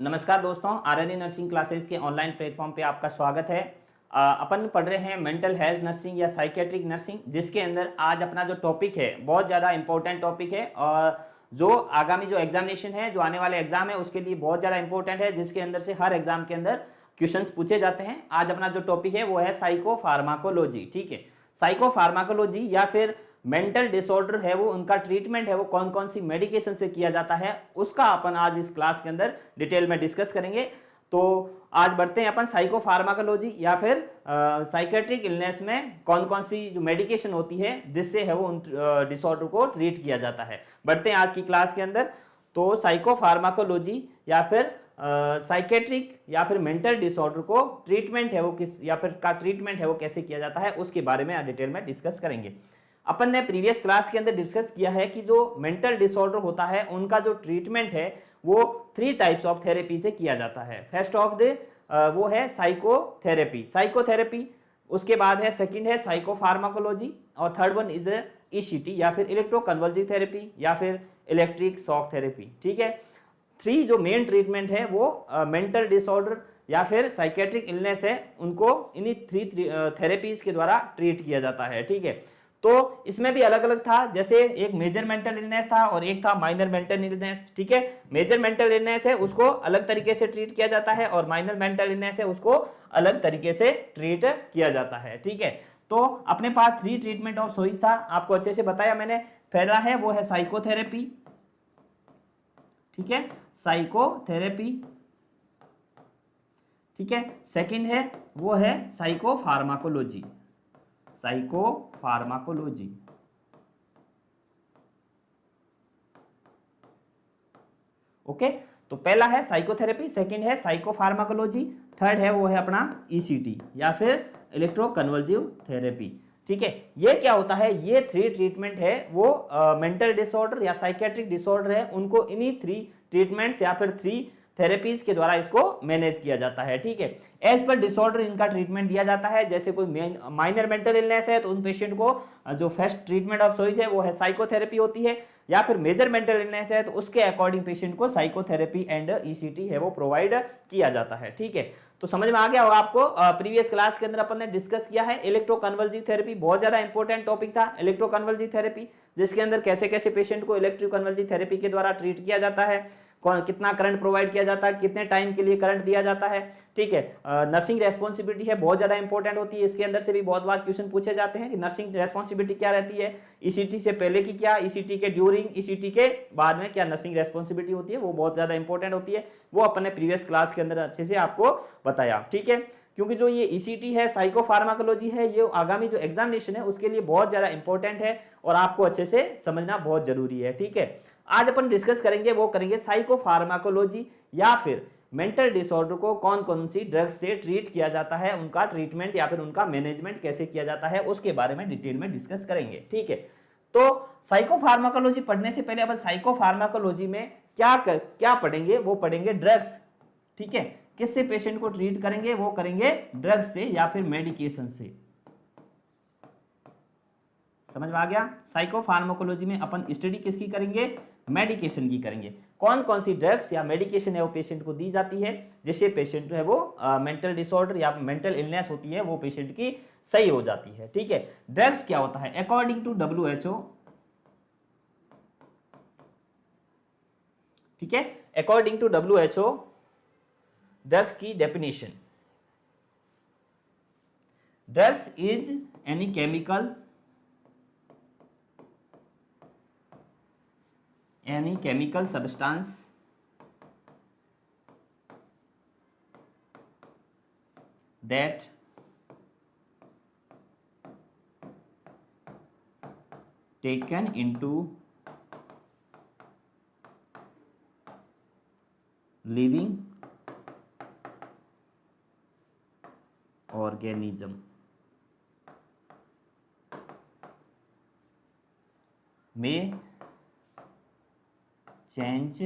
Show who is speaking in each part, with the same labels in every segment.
Speaker 1: नमस्कार दोस्तों, RNA nursing classes के ऑनलाइन प्लेटफॉर्म पे आपका स्वागत है। अपन पढ़ रहे हैं मेंटल हेल्थ नर्सिंग या साइकेट्रिक नर्सिंग, जिसके अंदर आज अपना जो टॉपिक है बहुत ज़्यादा इंपॉर्टेंट टॉपिक है और जो आगामी जो एग्जामिनेशन है, जो आने वाले एग्जाम है उसके लिए बहुत ज़्यादा इंपॉर्टेंट है, जिसके अंदर से हर एग्जाम के अंदर क्वेश्चंस पूछे जाते हैं। आज अपना जो टॉपिक है वो है साइकोफार्माकोलॉजी। ठीक है, साइकोफार्माकोलॉजी या फिर मेंटल डिसऑर्डर है वो उनका ट्रीटमेंट है वो कौन कौन सी मेडिकेशन से किया जाता है, उसका अपन आज इस क्लास के अंदर डिटेल में डिस्कस करेंगे। तो आज बढ़ते हैं अपन साइकोफार्माकोलॉजी या फिर साइकेट्रिक इलनेस में कौन कौन सी जो मेडिकेशन होती है जिससे है वो उन डिसऑर्डर को ट्रीट किया जाता है। बढ़ते हैं आज की क्लास के अंदर। तो साइकोफार्माकोलॉजी या फिर साइकेट्रिक या फिर मेंटल डिसऑर्डर को ट्रीटमेंट है वो किस या फिर का ट्रीटमेंट है वो कैसे किया जाता है उसके बारे में डिटेल में डिस्कस करेंगे। अपन ने प्रीवियस क्लास के अंदर डिस्कस किया है कि जो मेंटल डिसऑर्डर होता है उनका जो ट्रीटमेंट है वो 3 टाइप्स ऑफ थेरेपी से किया जाता है। फर्स्ट ऑफ द वो है साइकोथेरेपी, उसके बाद है सेकंड है साइकोफार्माकोलॉजी और थर्ड वन इज ईसीटी या फिर इलेक्ट्रोकन्वल्सिव थेरेपी या फिर इलेक्ट्रिक शॉक थेरेपी। ठीक है, 3 जो मेन ट्रीटमेंट है वो मेंटल डिसऑर्डर या फिर साइकेट्रिक इलनेस है उनको इन्हीं 3 थेरेपीज के द्वारा ट्रीट किया जाता है। ठीक है, तो इसमें भी अलग अलग था, जैसे एक मेजर मेंटल इलनेस था और एक था माइनर मेंटल इलनेस। ठीक है, मेजर मेंटल इलनेस है उसको अलग तरीके से ट्रीट किया जाता है और माइनर मेंटल इलनेस है उसको अलग तरीके से ट्रीट किया जाता है। ठीक है, तो अपने पास 3 ट्रीटमेंट ऑफ चॉइस था, आपको अच्छे से बताया मैंने। पहला है वो है साइकोथेरेपी। ठीक है, साइकोथेरेपी। ठीक है, सेकंड है वो है साइकोफार्माकोलॉजी। ओके, तो पहला है साइकोथेरेपी, सेकंड है साइकोफार्माकोलॉजी, थर्ड है वो है अपना ईसीटी या फिर इलेक्ट्रोकन्वल्सिव थेरेपी। ठीक है, ये क्या होता है, ये 3 ट्रीटमेंट है वो मेंटल डिसऑर्डर या साइकेट्रिक डिसऑर्डर है उनको इन्हीं 3 ट्रीटमेंट्स या फिर 3 थेरेपीज के द्वारा इसको मैनेज किया जाता है। ठीक है, एज पर डिसऑर्डर इनका ट्रीटमेंट दिया जाता है। जैसे कोई माइनर मेंटल इलनेस है तो उन पेशेंट को जो फर्स्ट ट्रीटमेंट ऑफ चॉइस है वो है साइकोथेरेपी होती है, या फिर मेजर मेंटल इलनेस है तो उसके अकॉर्डिंग पेशेंट को साइकोथेरेपी एंड ईसीटी है वो प्रोवाइड किया जाता है। ठीक है, तो समझ में आ गया होगा आपको। प्रीवियस क्लास के अंदर अपन ने डिस्कस किया है इलेक्ट्रोकन्वल्सिव थेरेपी, बहुत ज्यादा इंपॉर्टेंट टॉपिक था इलेक्ट्रोकन्वल्सिव थेरेपी, जिसके अंदर कैसे कैसे पेशेंट को इलेक्ट्रोकन्वल्सिव थेरेपी के द्वारा ट्रीट किया जाता है, कितना करंट प्रोवाइड किया जाता है, कितने टाइम के लिए करंट दिया जाता है। ठीक है, नर्सिंग रेस्पॉन्सिबिलिटी है बहुत ज्यादा इंपॉर्टेंट होती है, इसके अंदर से भी बहुत बार क्वेश्चन पूछे जाते हैं कि नर्सिंग रेस्पॉन्सिबिलिटी क्या रहती है, ईसीटी से पहले की क्या, ईसीटी के ड्यूरिंग, ईसीटी के बाद में क्या नर्सिंग रेस्पॉन्सिबिलिटी होती है, वो बहुत ज्यादा इंपॉर्टेंट होती है। वो अपन ने प्रीवियस क्लास के अंदर अच्छे से आपको बताया। ठीक है, क्योंकि जो ये ईसीटी है, साइकोफार्माकोलॉजी है, ये आगामी जो एग्जामिनेशन है उसके लिए बहुत ज्यादा इंपॉर्टेंट है और आपको अच्छे से समझना बहुत जरूरी है। ठीक है, आज अपन डिस्कस करेंगे वो करेंगे साइकोफार्माकोलॉजी या फिर मेंटल डिसऑर्डर को कौन कौन सी ड्रग्स से ट्रीट किया जाता है, उनका ट्रीटमेंट या फिर उनका मैनेजमेंट कैसे किया जाता है उसके बारे में डिटेल में डिस्कस करेंगे। ठीक है, तो साइकोफार्माकोलॉजी पढ़ने से पहले अपन साइकोफार्माकोलॉजी में क्या पढ़ेंगे, वो पढ़ेंगे ड्रग्स। ठीक है, किससे पेशेंट को ट्रीट करेंगे, वो करेंगे ड्रग्स से या फिर मेडिकेशन से। समझ में आ गया। साइकोफार्माकोलॉजी में अपन स्टडी किसकी करेंगे, मेडिकेशन की करेंगे। कौन कौन सी ड्रग्स या मेडिकेशन है वो पेशेंट को दी जाती है जिससे पेशेंट जो है वो मेंटल डिसऑर्डर या मेंटल इलनेस होती है वो पेशेंट की सही हो जाती है। ठीक है, ड्रग्स क्या होता है अकॉर्डिंग टू WHO। ठीक है, अकॉर्डिंग टू WHO ड्रग्स की definition, drugs is any chemical substance that taken into living organism may change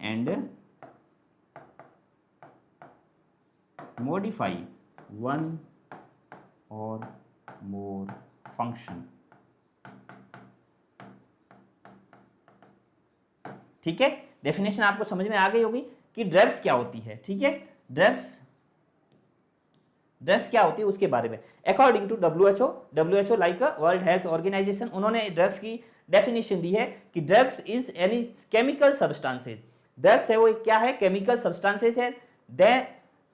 Speaker 1: and modify one or more function ठीक है, डेफिनेशन आपको समझ में आ गई होगी कि ड्रग्स क्या होती है। ठीक है, ड्रग्स क्या होती है उसके बारे में। According to WHO like world health organization, उन्होंने ड्रग्स की डेफिनेशन दी है कि drugs is any chemical substances. Drugs है वो क्या है, केमिकल सब्सटेंसेज है।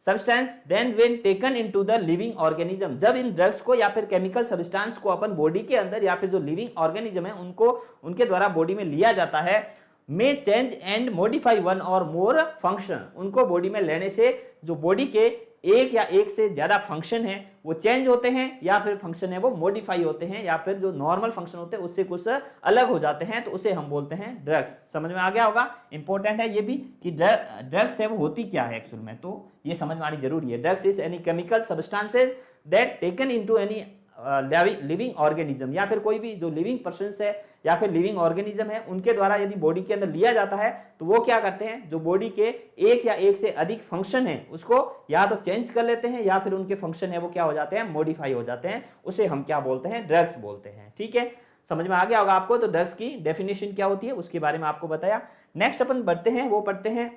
Speaker 1: Substance then when taken into the living organism, जब इन ड्रग्स को या फिर केमिकल सब्सटेंस को अपन बॉडी के अंदर या फिर जो लिविंग ऑर्गेनिज्म है उनको उनके द्वारा बॉडी में लिया जाता है, मे चेंज एंड मॉडिफाई वन और मोर फंक्शन, उनको बॉडी में लेने से जो बॉडी के एक या एक से ज्यादा फंक्शन है वो चेंज होते हैं या फिर फंक्शन है वो मॉडिफाई होते हैं या फिर जो नॉर्मल फंक्शन होते हैं उससे कुछ अलग हो जाते हैं, तो उसे हम बोलते हैं ड्रग्स। समझ में आ गया होगा, इंपॉर्टेंट है ये भी कि ड्रग्स है वो होती क्या है एक्चुअल में, तो ये समझ में आनी जरूरी है। Drugs is any chemical substances that taken into any living organism, या फिर कोई भी जो लिविंग पर्सन है या फिर लिविंग ऑर्गेनिज्म है उनके द्वारा यदि बॉडी के अंदर लिया जाता है तो वो क्या करते हैं, जो बॉडी के एक या एक से अधिक फंक्शन है उसको या तो चेंज कर लेते हैं या फिर उनके फंक्शन है वो क्या हो जाते हैं, मॉडिफाई हो जाते हैं, उसे हम क्या बोलते हैं, ड्रग्स बोलते हैं। ठीक है, समझ में आ गया होगा आपको, तो ड्रग्स की डेफिनेशन क्या होती है उसके बारे में आपको बताया। नेक्स्ट अपन बढ़ते हैं, वो पढ़ते हैं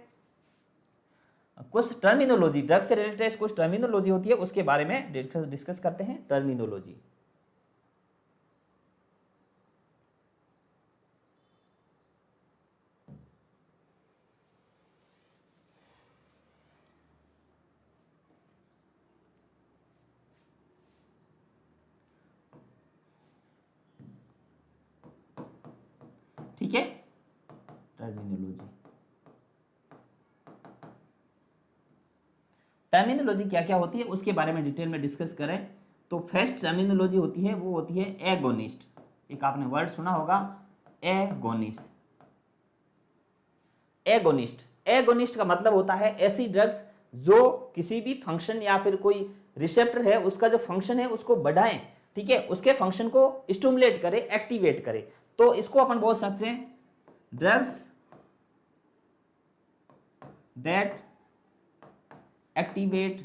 Speaker 1: कुछ टर्मिनोलॉजी, ड्रग्स से रिलेटेड कुछ टर्मिनोलॉजी होती है उसके बारे में डिस्कस करते हैं। टर्मिनोलॉजी, ठीक है, टर्मिनोलॉजी क्या क्या होती है उसके बारे में डिटेल में डिस्कस करें तो फर्स्ट टर्मिनोलॉजी होती है वो होती है एगोनिस्ट। एक आपने वर्ड सुना होगा एगोनिस्ट। एगोनिस्ट का मतलब होता है ऐसी ड्रग्स जो किसी भी फंक्शन या फिर कोई रिसेप्टर है उसका जो फंक्शन है उसको बढ़ाएं, ठीक है, उसके फंक्शन को स्टिमुलेट करे, एक्टिवेट करे, तो इसको अपन बोल सकते हैं ड्रग्स दैट एक्टिवेट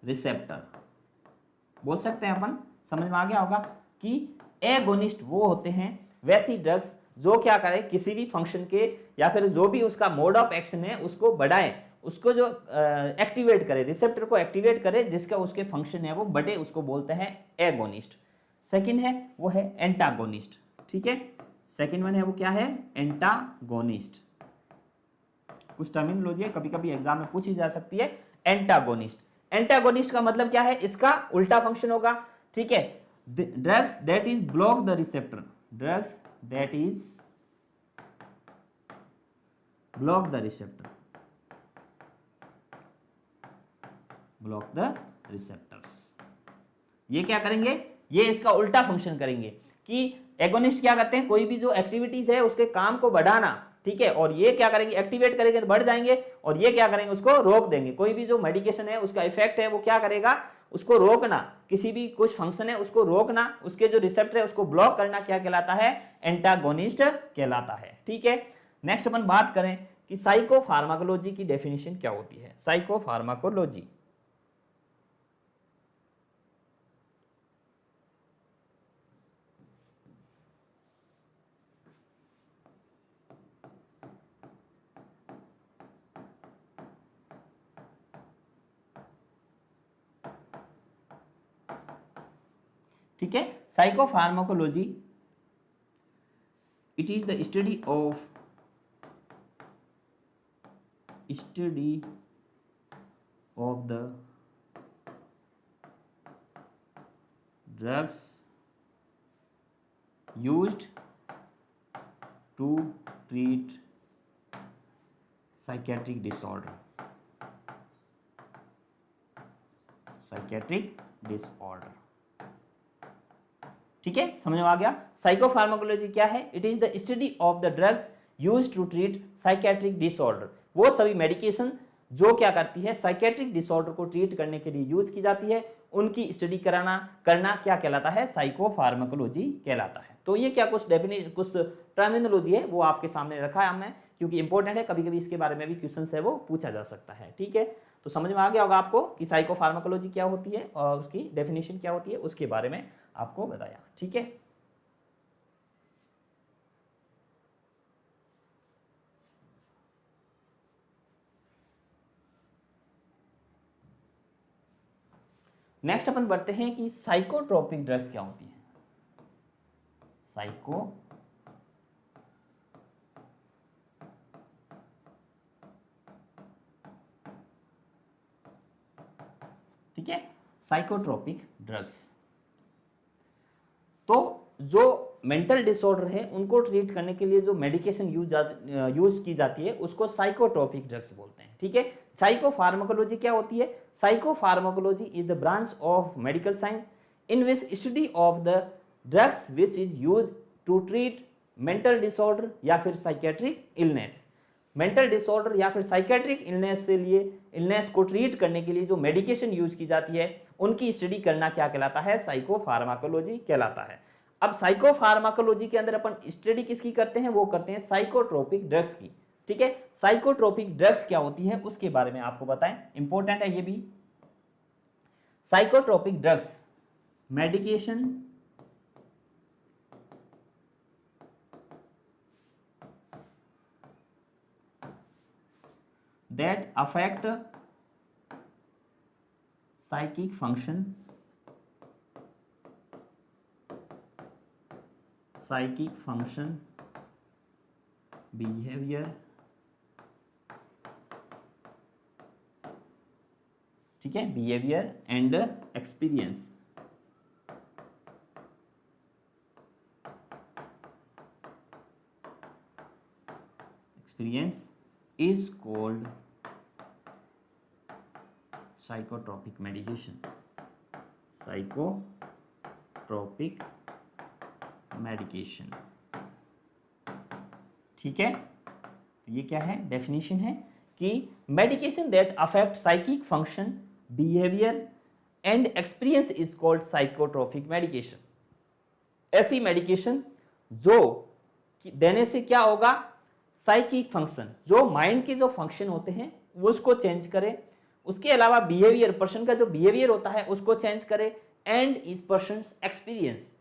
Speaker 1: रिसेप्टर बोल सकते हैं अपन। समझ में आ गया होगा कि एगोनिस्ट वो होते हैं वैसी ड्रग्स जो क्या करे, किसी भी फंक्शन के या फिर जो भी उसका मोड ऑफ एक्शन है उसको बढ़ाए, उसको जो एक्टिवेट करे, रिसेप्टर को एक्टिवेट करे जिसका उसके फंक्शन है वो बढ़े, उसको बोलते हैं एगोनिस्ट। सेकंड है वो है एंटागोनिस्ट। ठीक है, सेकंड वन है वो क्या है, एंटागोनिस्ट। कुछ टर्मिनोलॉजी है कभी कभी एग्जाम में पूछी जा सकती है। एंटागोनिस्ट, एंटागोनिस्ट का मतलब क्या है, इसका उल्टा फंक्शन होगा। ठीक है, drugs that is block the receptor, drugs that is block the receptor, block the receptors. ये क्या करेंगे, ये इसका उल्टा फंक्शन करेंगे कि एगोनिस्ट क्या करते हैं, कोई भी जो एक्टिविटीज है उसके काम को बढ़ाना, ठीक है, और ये क्या करेंगे, एक्टिवेट करेंगे तो बढ़ जाएंगे, और ये क्या करेंगे, उसको रोक देंगे। कोई भी जो मेडिकेशन है उसका इफेक्ट है वो क्या करेगा, उसको रोकना, किसी भी कुछ फंक्शन है उसको रोकना, उसके जो रिसेप्टर है उसको ब्लॉक करना क्या कहलाता है, एंटागोनिस्ट कहलाता है। ठीक है, नेक्स्ट अपन बात करें कि साइकोफार्माकोलॉजी की डेफिनेशन क्या होती है। साइकोफार्माकोलॉजी, ठीक है, psychopharmacology it is the study of the drugs used to treat psychiatric disorder, ठीक है, समझ में आ गया। साइकोफार्माकोलॉजी क्या है, it is the study of the drugs used to treat psychiatric disorder, वो सभी मेडिकेशन जो क्या करती है, साइकेट्रिक डिसऑर्डर को ट्रीट करने के लिए यूज की जाती है, उनकी स्टडी करना क्या कहलाता है, साइकोफार्माकोलॉजी कहलाता है। तो ये क्या कुछ टर्मिनोलॉजी है वो आपके सामने रखा है हमने, क्योंकि इंपॉर्टेंट है, कभी कभी इसके बारे में भी क्वेश्चन है वो पूछा जा सकता है। ठीक है, तो समझ में आ गया होगा आपको कि साइकोफार्माकोलॉजी क्या होती है और उसकी डेफिनेशन क्या होती है, उसके बारे में आपको बताया। ठीक है, नेक्स्ट अपन बढ़ते हैं कि साइकोट्रोपिक ड्रग्स क्या होती है। ठीक है, साइकोट्रोपिक ड्रग्स। तो जो मेंटल डिसऑर्डर है उनको ट्रीट करने के लिए जो मेडिकेशन यूज की जाती है उसको साइकोट्रोपिक ड्रग्स बोलते हैं। ठीक है, साइकोफार्माकोलॉजी क्या होती है? Psychopharmacology is the branch of medical science in which study of the drugs which is use to treat mental disorder या फिर साइकेट्रिक इलनेस। मेंटल डिसऑर्डर या फिर साइकेट्रिक इलनेस को ट्रीट करने के लिए जो मेडिकेशन यूज की जाती है उनकी स्टडी करना क्या कहलाता है? साइकोफार्माकोलॉजी कहलाता है। अब साइकोफार्माकोलॉजी के अंदर अपन स्टडी किसकी करते हैं? वो करते हैं साइकोट्रोपिक ड्रग्स की। ठीक है, साइकोट्रोपिक ड्रग्स क्या होती है उसके बारे में आपको बताएं, इंपॉर्टेंट है ये भी। Psychotropic drugs medication that affect psychic function, behavior, ठीक है, behavior and experience। experience is called psychotropic medication। Psychotropic medication. ठीक है, ये क्या है? डेफिनेशन है कि medication that affect psychic function, behaviour and experience is called psychotropic medication. ऐसी मेडिकेशन जो देने से क्या होगा? साइकिक फंक्शन, जो माइंड के जो फंक्शन होते हैं वो उसको चेंज करे, उसके अलावा बिहेवियर, पर्सन का जो बिहेवियर होता है उसको चेंज करे, एंड इस पर्सन एक्सपीरियंस,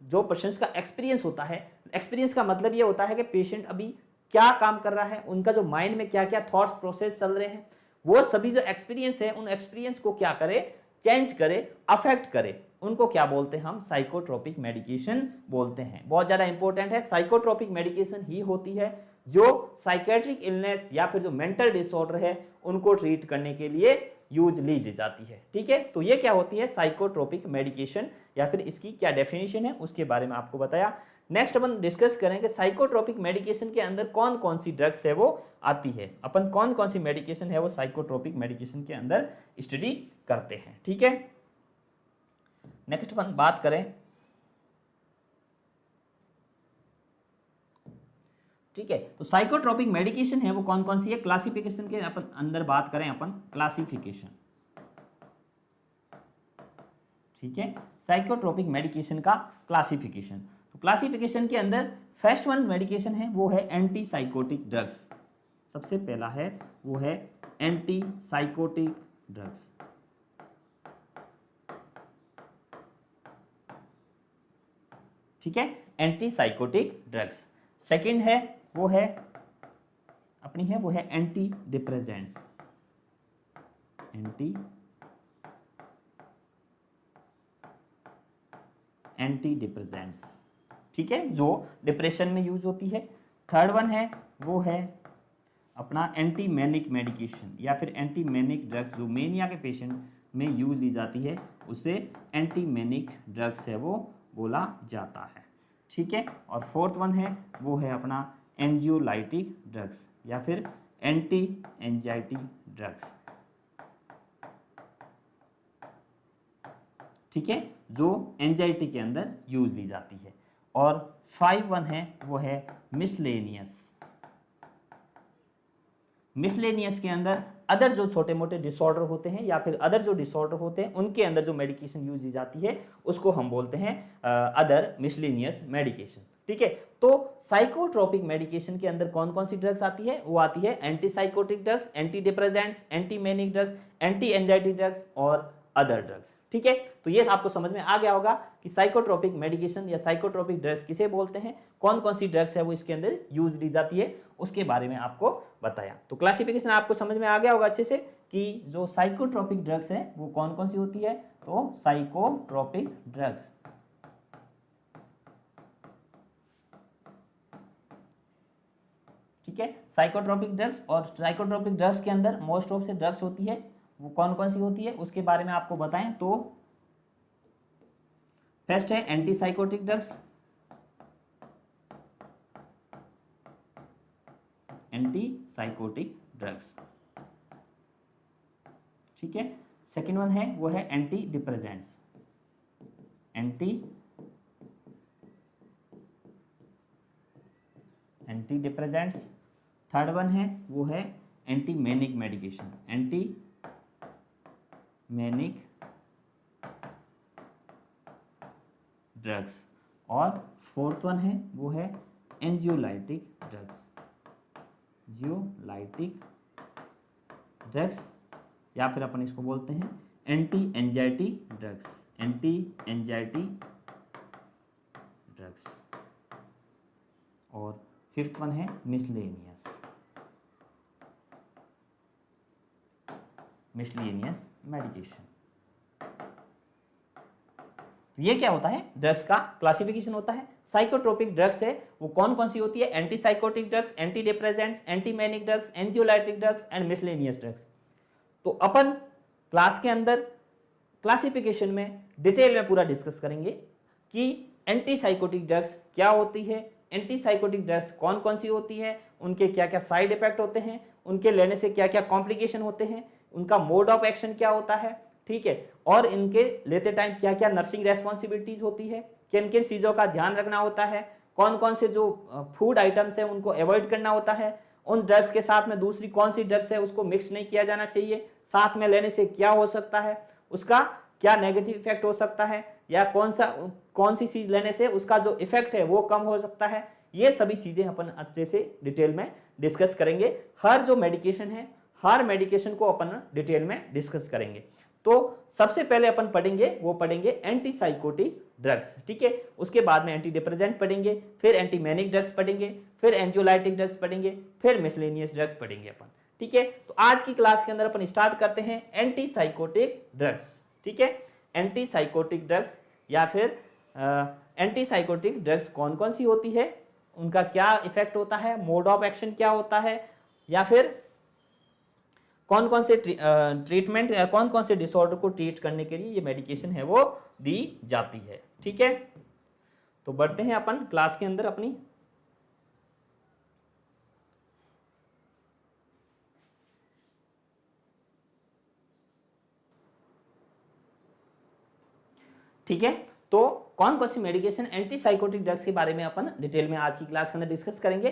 Speaker 1: जो पर्सन का एक्सपीरियंस होता है, एक्सपीरियंस का मतलब ये होता है कि पेशेंट अभी क्या काम कर रहा है, उनका जो माइंड में क्या क्या थॉट्स प्रोसेस चल रहे हैं, वो सभी जो एक्सपीरियंस है उन एक्सपीरियंस को क्या करे? चेंज करे, अफेक्ट करे, उनको क्या बोलते हैं? हम साइकोट्रोपिक मेडिकेशन बोलते हैं। बहुत ज्यादा इंपॉर्टेंट है, साइकोट्रोपिक मेडिकेशन ही होती है जो साइकेट्रिक इलनेस या फिर जो मेंटल डिसऑर्डर है उनको ट्रीट करने के लिए यूज ली जाती है। ठीक है, तो ये क्या होती है? साइकोट्रोपिक मेडिकेशन, या फिर इसकी क्या डेफिनेशन है उसके बारे में आपको बताया। नेक्स्ट अपन डिस्कस करेंगे साइकोट्रोपिक मेडिकेशन के अंदर कौन कौन सी ड्रग्स है वो आती है, अपन कौन कौन सी मेडिकेशन है वो साइकोट्रोपिक मेडिकेशन के अंदर स्टडी करते हैं। ठीक है, नेक्स्ट अपन बात करें, ठीक है, तो साइकोट्रोपिक मेडिकेशन है वो कौन कौन सी है? क्लासिफिकेशन के अपन अंदर बात करें, अपन क्लासिफिकेशन, ठीक है, साइकोट्रोपिक मेडिकेशन का क्लासिफिकेशन। तो क्लासिफिकेशन के अंदर फर्स्ट वन मेडिकेशन है वो है एंटी साइकोटिक ड्रग्स। सबसे पहला है वो है एंटी साइकोटिक ड्रग्स। ठीक है, एंटी साइकोटिक ड्रग्स। सेकंड है वो है अपनी है वो है एंटी डिप्रेसेंट्स। एंटी डिप्रेसेंट्स, ठीक है, जो डिप्रेशन में यूज होती है। थर्ड वन है वो है अपना एंटी मैनिक मेडिकेशन या फिर एंटी मैनिक ड्रग्स, जो मेनिया के पेशेंट में यूज ली जाती है उसे एंटी मैनिक ड्रग्स है वो बोला जाता है। ठीक है, और फोर्थ वन है वो है अपना एंजियोलाइटिक ड्रग्स या फिर एंटी एंजाइटी ड्रग्स। ठीक है, जो एंजाइटी के अंदर यूज ली जाती है। और 5 वन है वो है मिसलेनियस। मिसलेनियस के अंदर अदर जो छोटे मोटे डिसऑर्डर होते हैं या फिर अदर जो डिसऑर्डर होते हैं उनके अंदर जो मेडिकेशन यूज की जाती है उसको हम बोलते हैं अदर मिसलेनियस मेडिकेशन। ठीक है, तो साइकोट्रोपिक मेडिकेशन के अंदर कौन कौन सी ड्रग्स आती है? वो आती है anti psychotic drugs, anti depressants, anti manic drugs, anti anxiety drugs और अदर ड्रग्स। ठीक है, तो ये आपको समझ में आ गया होगा कि साइकोट्रोपिक मेडिकेशन या साइकोट्रोपिक ड्रग्स किसे बोलते हैं, कौन कौन सी ड्रग्स है वो इसके अंदर यूज ली जाती है, उसके बारे में आपको बताया। तो क्लासिफिकेशन आपको समझ में आ गया होगा अच्छे से कि जो साइकोट्रोपिक ड्रग्स है वो कौन कौन सी होती है। तो साइकोट्रोपिक ड्रग्स, ठीक है, साइकोट्रोपिक ड्रग्स, और साइकोट्रोपिक ड्रग्स के अंदर मोस्ट ऑफ से ड्रग्स होती है वो कौन कौन सी होती है उसके बारे में आपको बताएं। तो फर्स्ट है anti psychotic drugs, anti psychotic drugs, ठीक है। सेकेंड वन है वो है anti depressants, anti डिप्रेजेंट्स। Third one है वो है anti manic medication, anti manic drugs. और फोर्थ वन है वो है एंजियोलाइटिक ड्रग्स, एंजियोलाइटिक ड्रग्स, या फिर अपन इसको बोलते हैं anti anxiety drugs, anti anxiety drugs. और फिफ्थ वन है मिसलेनियस मेडिकेशन। तो ये क्या होता है, ड्रग्स का क्लासिफिकेशन होता है। साइकोट्रोपिक ड्रग्स है वो कौन कौन सी होती है, anti psychotic drugs, anti depressants, anti manic drugs, anxiolytic drugs and miscellaneous drugs. तो अपन क्लास के अंदर क्लासिफिकेशन में डिटेल में पूरा डिस्कस करेंगे कि एंटी साइकोटिक ड्रग्स क्या होती है, एंटी साइकोटिक ड्रग्स कौन कौन सी होती है, उनके क्या क्या साइड इफेक्ट होते हैं, उनके लेने से क्या क्या कॉम्प्लिकेशन होते हैं, उनका मोड ऑफ एक्शन क्या होता है, ठीक है, और इनके लेते टाइम क्या क्या नर्सिंग रेस्पॉन्सिबिलिटीज होती है, किन किन चीज़ों का ध्यान रखना होता है, कौन कौन से जो फूड आइटम्स है उनको अवॉइड करना होता है, उन ड्रग्स के साथ में दूसरी कौन सी ड्रग्स है उसको मिक्स नहीं किया जाना चाहिए, साथ में लेने से क्या हो सकता है, उसका क्या नेगेटिव इफेक्ट हो सकता है, या कौन सी चीज लेने से उसका जो इफेक्ट है वो कम हो सकता है। ये सभी चीजें अपन अच्छे से डिटेल में डिस्कस करेंगे। हर जो मेडिकेशन है हर मेडिकेशन को अपन डिटेल में डिस्कस करेंगे। तो सबसे पहले अपन पढ़ेंगे एंटी साइकोटिक ड्रग्स, ठीक है। उसके बाद में एंटी डिप्रेजेंट पढ़ेंगे, फिर एंटी मैनिक ड्रग्स पढ़ेंगे, फिर एंजियोलाइटिक ड्रग्स पढ़ेंगे, फिर मिसलेनियस ड्रग्स पढ़ेंगे अपन, ठीक है। तो आज की क्लास के अंदर अपन स्टार्ट करते हैं एंटी साइकोटिक ड्रग्स, ठीक है। एंटी साइकोटिक ड्रग्स या फिर एंटी साइकोटिक ड्रग्स कौन कौन सी होती है, उनका क्या इफेक्ट होता है, मोड ऑफ एक्शन क्या होता है, या फिर कौन कौन से ट्रीटमेंट या कौन कौन से डिसऑर्डर को ट्रीट करने के लिए ये मेडिकेशन है वो दी जाती है, ठीक है। तो बढ़ते हैं अपन क्लास के अंदर अपनी। ठीक है, तो कौन कौन सी मेडिकेशन एंटी साइकोटिक ड्रग्स के बारे में अपन डिटेल में आज की क्लास के अंदर डिस्कस करेंगे।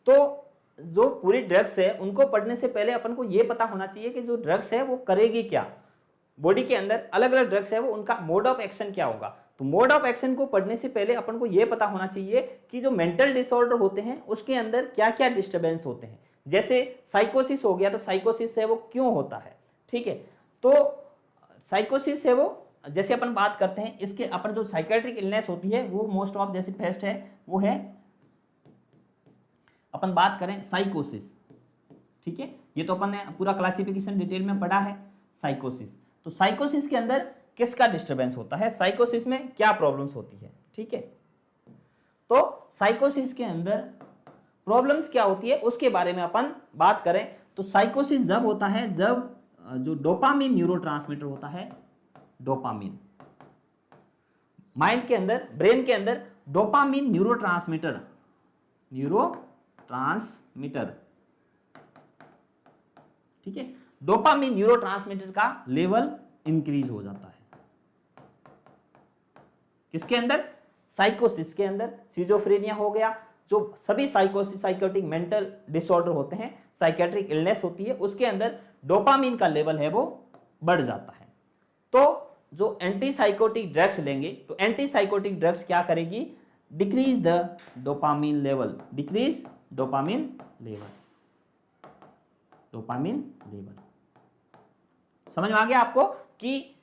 Speaker 1: तो जो पूरी ड्रग्स है उनको पढ़ने से पहले अपन को यह पता होना चाहिए कि जो ड्रग्स है वो करेगी क्या, बॉडी के अंदर अलग अलग ड्रग्स है वो उनका मोड ऑफ एक्शन क्या होगा। तो मोड ऑफ एक्शन को पढ़ने से पहले अपन को यह पता होना चाहिए कि जो मेंटल डिसऑर्डर होते हैं उसके अंदर क्या क्या डिस्टर्बेंस होते हैं। जैसे साइकोसिस हो गया, तो साइकोसिस है वो क्यों होता है, ठीक है। तो साइकोसिस है वो जैसे अपन बात करते हैं इसके अपन जो साइकेट्रिक इलनेस होती है वो मोस्ट ऑफ जैसे फर्स्ट है वो है अपन बात करें साइकोसिस, ठीक है। ये तो अपन ने पूरा क्लासिफिकेशन डिटेल में पढ़ा है साइकोसिस। तो साइकोसिस के अंदर किसका डिस्टर्बेंस होता है, साइकोसिस में क्या प्रॉब्लम्स होती है, ठीक है। तो साइकोसिस के अंदर प्रॉब्लम्स क्या होती है उसके बारे में अपन बात करें तो साइकोसिस जब होता है जब जो डोपामिन न्यूरोट्रांसमीटर होता है, डोपामिन माइंड के अंदर ब्रेन के अंदर डोपामिन न्यूरोट्रांसमीटर ठीक है, डोपामिन न्यूरोट्रांसमीटर का लेवल इंक्रीज हो जाता है किसके अंदर, साइकोसिस के अंदर। सिजोफ्रेनिया हो गया, जो सभी साइकोसिस साइकोटिक मेंटल डिसऑर्डर होते हैं, साइकेट्रिक इलनेस होती है, उसके अंदर डोपामिन का लेवल है वो बढ़ जाता है। तो जो एंटी साइकोटिक ड्रग्स लेंगे तो एंटी साइकोटिक ड्रग्स क्या करेगी, decrease the dopamine level, decrease dopamine level, dopamine level. समझ में आ गया आपको कि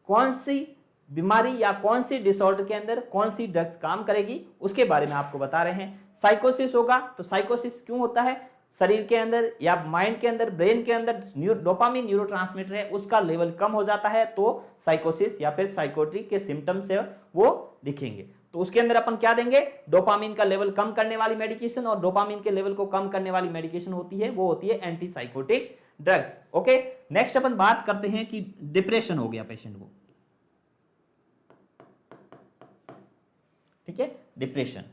Speaker 1: कौन सी बीमारी या कौन सी डिसऑर्डर के अंदर कौन सी ड्रग्स काम करेगी उसके बारे में आपको बता रहे हैं। साइकोसिस होगा तो साइकोसिस क्यों होता है, शरीर के अंदर या माइंड के अंदर, ब्रेन के अंदर डोपामिन न्यूरोट्रांसमीटर है उसका लेवल कम हो जाता है तो साइकोसिस या फिर साइकोट्रिक के सिम्टम्स है वो दिखेंगे। तो उसके अंदर अपन क्या देंगे, डोपामिन का लेवल कम करने वाली मेडिकेशन, और डोपामिन के लेवल को कम करने वाली मेडिकेशन होती है वो होती है anti psychotic drugs. Okay, next अपन बात करते हैं कि डिप्रेशन हो गया पेशेंट को, ठीक है, डिप्रेशन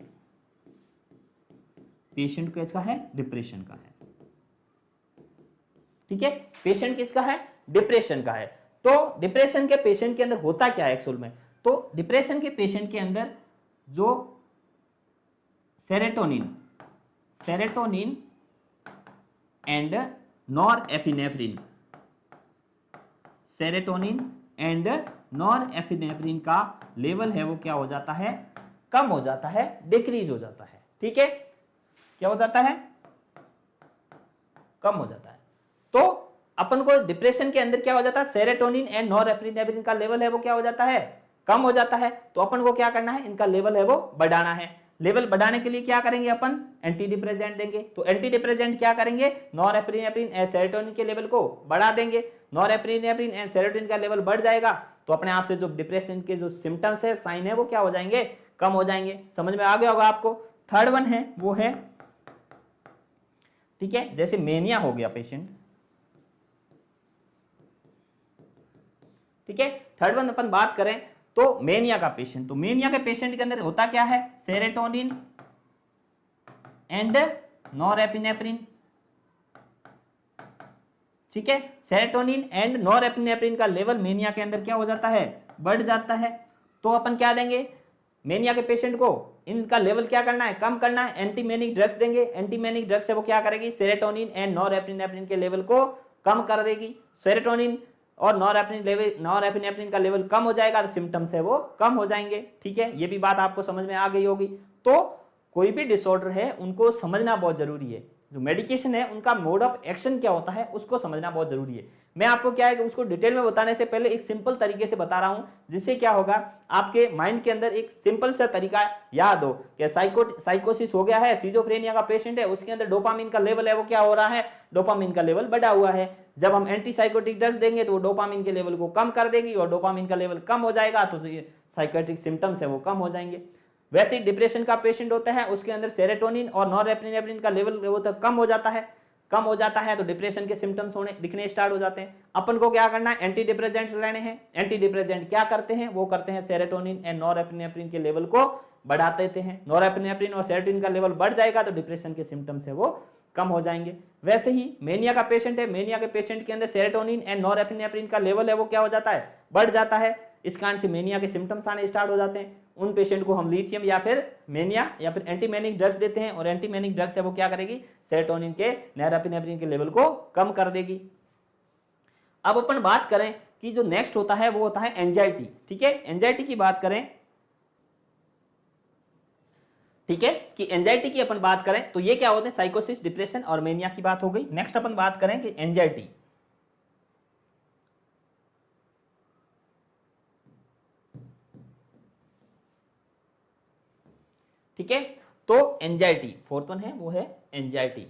Speaker 1: पेशेंट को इसका है, डिप्रेशन का है, ठीक है, पेशेंट किसका है, डिप्रेशन का है। तो डिप्रेशन के पेशेंट के अंदर होता क्या है एक्चुअल में, तो डिप्रेशन के पेशेंट के अंदर जो serotonin and norepinephrine, serotonin and norepinephrine का लेवल है वो क्या हो जाता है, कम हो जाता है, डिक्रीज हो जाता है, ठीक है, क्या हो जाता है, कम हो जाता है। तो अपन को डिप्रेशन के अंदर क्या हो जाता है, सेरोटोनिन एंड नॉरएपिनेफ्रिन का लेवल है वो क्या हो जाता है, कम हो जाता है। तो अपन को क्या करना है, इनका लेवल है वो बढ़ाना है। लेवल बढ़ाने के लिए क्या करेंगे, अपन एंटी डिप्रेसेंट देंगे। तो एंटी डिप्रेसेंट क्या करेंगे, नॉरएपिनेफ्रिन एंड सेरोटोनिन के लेवल को बढ़ा देंगे। नॉरएपिनेफ्रिन एंड सेरोटोनिन का लेवल बढ़ जाएगा तो अपने आप से जो डिप्रेशन के जो सिम्टम्स है, साइन है वो क्या हो जाएंगे, कम हो जाएंगे। समझ में आ गया होगा आपको। थर्ड वन है वो है, ठीक है, जैसे मेनिया हो गया पेशेंट, ठीक है। थर्ड वन अपन बात करें तो मेनिया का पेशेंट, तो मेनिया के पेशेंट के अंदर होता क्या है, सेरोटोनिन एंड नॉरएपिनेफ्रिन, ठीक है, सेरोटोनिन एंड नॉरएपिनेफ्रिन का लेवल मेनिया के अंदर क्या हो जाता है, बढ़ जाता है। तो अपन क्या देंगे, मेनिया के पेशेंट को इनका लेवल क्या करना है, कम करना है, एंटीमेनिक ड्रग्स देंगे। एंटीमेनिक ड्रग्स है वो क्या करेगी, सेरोटोनिन एंड नॉरएपिनेफ्रिन के लेवल को कम कर देगी। सेरोटोनिन और नॉरएपिनेफ्रिन का लेवल कम हो जाएगा तो सिम्टम्स है वो कम हो जाएंगे, ठीक है। ये भी बात आपको समझ में आ गई होगी। तो कोई भी डिसऑर्डर है उनको समझना बहुत जरूरी है, जो मेडिकेशन है उनका मोड ऑफ एक्शन क्या होता है उसको समझना बहुत जरूरी है। मैं आपको क्या है कि उसको डिटेल में बताने से पहले एक सिंपल तरीके से बता रहा हूं, जिससे क्या होगा, आपके माइंड के अंदर एक सिंपल सा तरीका याद हो कि साइकोसिस हो गया है, सिजोफ्रेनिया का पेशेंट है, उसके अंदर डोपामिन का लेवल है वो क्या हो रहा है, डोपामिन का लेवल बढ़ा हुआ है। जब हम एंटी साइकोटिक ड्रग्स देंगे तो वो डोपामिन के लेवल को कम कर देगी, और डोपामिन का लेवल कम हो जाएगा तो साइकोटिक सिम्टम्स है वो कम हो जाएंगे। वैसे ही डिप्रेशन का पेशेंट होता है, उसके अंदर सेरोटोनिन और नॉरएपिनेफ्रिन का लेवल वो तो कम हो जाता है, कम हो जाता है तो डिप्रेशन के सिम्टम्स होने दिखने स्टार्ट हो जाते हैं। अपन को क्या करना है, एंटी डिप्रेसेंट लेने हैं। एंटी डिप्रेसेंट क्या करते हैं, वो करते हैं सेरोटोनिन एंड नॉरएपिनेफ्रिन के लेवल को बढ़ा देते हैं। नॉरएपिनेफ्रिन और सेरोटोनिन का लेवल बढ़ जाएगा तो डिप्रेशन के सिम्टम्स है वो कम हो जाएंगे। वैसे ही मेनिया का पेशेंट है, मेनिया के पेशेंट के अंदर सेरोटोनिन एंड नॉरएपिनेफ्रिन का लेवल है वो क्या हो जाता है, बढ़ जाता है। इस कारण से मेनिया के सिम्टम्स आने स्टार्ट हो जाते हैं। उन पेशेंट को हम लिथियम या फिर मेनिया या फिर एंटीमेनिक ड्रग्स देते हैं, और एंटीमेनिक ड्रग्स है वो क्या करेगी, सेरोटोनिन के नॉरएपिनेफ्रिन के लेवल को कम कर देगी। अब अपन बात करें कि जो नेक्स्ट होता है वो होता है एंजाइटी, ठीक है। एंजाइटी की बात करें, ठीक है, कि एंजाइटी की अपन बात करें तो ये क्या होते हैं, साइकोसिस, डिप्रेशन और मेनिया की बात हो गई। नेक्स्ट अपन बात करें कि एंजाइटी, ठीक है। तो एंजाइटी फोर्थ वन है वो है एंजाइटी।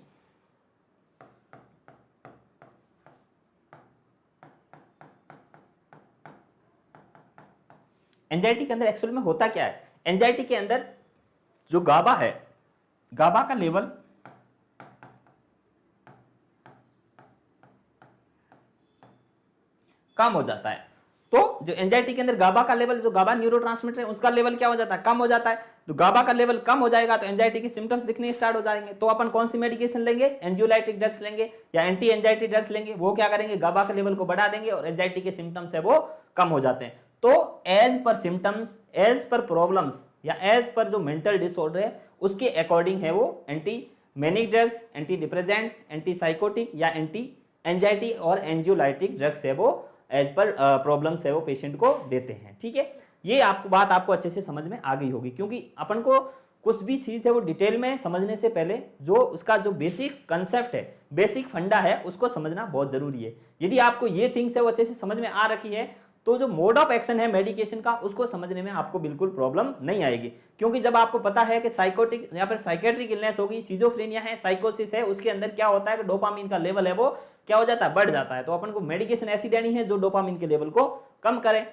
Speaker 1: एंजाइटी के अंदर एक्चुअल में होता क्या है, एंजाइटी के अंदर जो गाबा है, गाबा का लेवल कम हो जाता है। तो जो एंजाइटी के अंदर गाबा का लेवल, जो गाबा न्यूरोट्रांसमीटर है उसका लेवल क्या हो जाता है, कम हो जाता है। तो गाबा का लेवल कम हो जाएगा तो एंजाइटी की सिम्टम्स दिखने स्टार्ट हो जाएंगे। तो अपन कौन सी मेडिकेशन लेंगे, एंजियोलाइटिक ड्रग्स लेंगे या एंटी एंजाइटी ड्रग्स लेंगे। वो क्या करेंगे, गाबा के लेवल को बढ़ा देंगे और एंजाइटी के सिम्टम्स है वो कम हो जाते हैं। तो as per symptoms, as per problems या एज पर जो मेंटल डिसऑर्डर है उसके अकॉर्डिंग है वो anti manic drugs, anti depressants, anti psychotic या एंटी एंजाइटी और एंजियोलाइटिक ड्रग्स है वो एज पर प्रॉब्लम्स है वो पेशेंट को देते हैं, ठीक है। ये आपको बात आपको अच्छे से समझ में आ गई होगी, क्योंकि अपन को कुछ भी चीज है वो डिटेल में समझने से पहले जो उसका जो बेसिक कंसेप्ट है, बेसिक फंडा है, उसको समझना बहुत जरूरी है। यदि आपको ये थिंग्स है वो अच्छे से समझ में आ रखी है तो जो मोड ऑफ एक्शन है मेडिकेशन का उसको समझने में आपको बिल्कुल प्रॉब्लम नहीं आएगी, क्योंकि जब आपको पता है कि साइकोटिक या फिर साइकेट्रिक इलनेस होगी, सिजोफ्रेनिया है, साइकोसिस है, उसके अंदर क्या होता है कि डोपामिन का लेवल है वो क्या हो जाता है, बढ़ जाता है। तो अपन को मेडिकेशन ऐसी देनी है जो डोपामिन के लेवल को कम करे।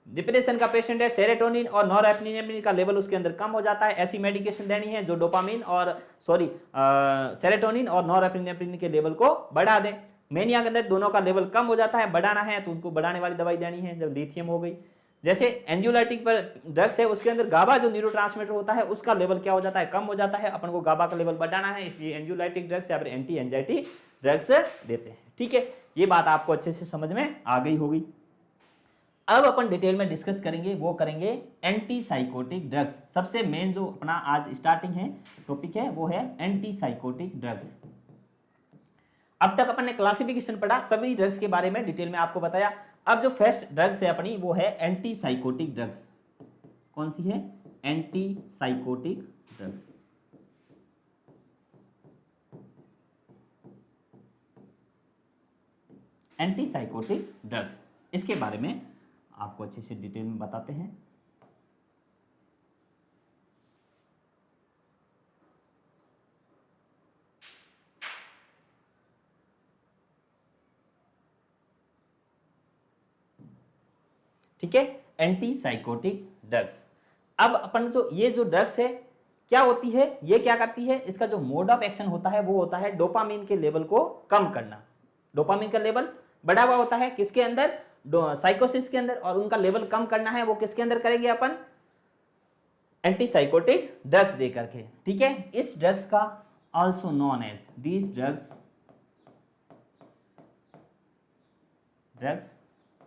Speaker 1: डिप्रेशन का पेशेंट है, सेरोटोनिन और नॉरएपिनेफ्रिन का लेवल उसके अंदर कम हो जाता है, ऐसी मेडिकेशन देनी है जो डोपामिन और सेरोटोनिन और नॉरएपिनेफ्रिन के लेवल को बढ़ा दे। मेनिया के अंदर दोनों का लेवल कम हो जाता है, बढ़ाना है तो उनको बढ़ाने वाली दवाई देनी है, जब लिथियम हो गई। जैसे एंजियोलाइटिक पर ड्रग्स है, उसके अंदर गाबा जो न्यूरोट्रांसमीटर होता है उसका लेवल क्या हो जाता है, कम हो जाता है, अपन को गाबा का लेवल बढ़ाना है, इसलिए एंजियोलाइटिक ड्रग्स या फिर एंटी एंजाइटी ड्रग्स देते हैं। ठीक है, ये बात आपको अच्छे से समझ में आ गई होगी। अब अपन डिटेल में डिस्कस करेंगे, वो करेंगे एंटी साइकोटिक ड्रग्स। सबसे मेन जो अपना आज स्टार्टिंग है टॉपिक है वो है एंटी साइकोटिक ड्रग्स। अब तक अपन ने क्लासिफिकेशन पढ़ा, सभी ड्रग्स के बारे में डिटेल में आपको बताया। अब जो फर्स्ट ड्रग्स है अपनी वो है एंटी साइकोटिक ड्रग्स। कौन सी है, anti psychotic drugs. Anti psychotic drugs, इसके बारे में आपको अच्छे से डिटेल में बताते हैं। ठीक है, एंटी साइकोटिक ड्रग्स। अब अपन जो ये जो ड्रग्स है क्या होती है, ये क्या करती है, इसका जो मोड ऑफ एक्शन होता है वो होता है डोपामिन के लेवल को कम करना। डोपामिन का लेवल बढ़ा हुआ होता है किसके अंदर, साइकोसिस के अंदर, और उनका लेवल कम करना है वो किसके अंदर करेंगे अपन, एंटी साइकोटिक ड्रग्स दे करके। ठीक है, इस ड्रग्स का also known as these drugs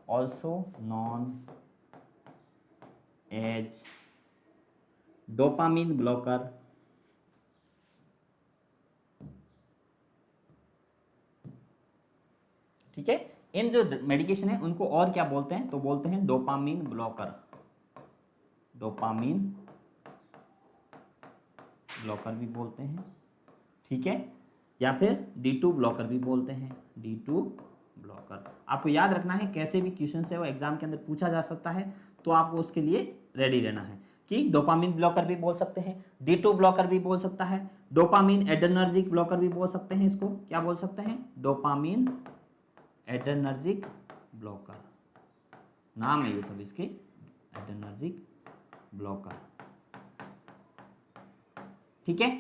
Speaker 1: also known as dopamine blocker, ठीक है। इन जो मेडिकेशन है उनको और क्या बोलते हैं, तो बोलते हैं डोपामिन ब्लॉकर। डोपामिन ब्लॉकर भी बोलते हैं, ठीक है, या फिर D2 ब्लॉकर भी बोलते हैं, D2 ब्लॉकर। आपको याद रखना है, कैसे भी क्वेश्चन है वो एग्जाम के अंदर पूछा जा सकता है, तो आपको उसके लिए रेडी रहना है कि डोपामिन ब्लॉकर भी बोल सकते हैं, D2 ब्लॉकर भी बोल सकता है, डोपामिन एड्रेनर्जिक ब्लॉकर भी बोल सकते हैं। इसको क्या बोल सकते हैं, डोपामिन एड्रेनर्जिक ब्लॉकर, नाम है ये सब इसके, एड्रेनर्जिक ब्लॉकर। ठीक है,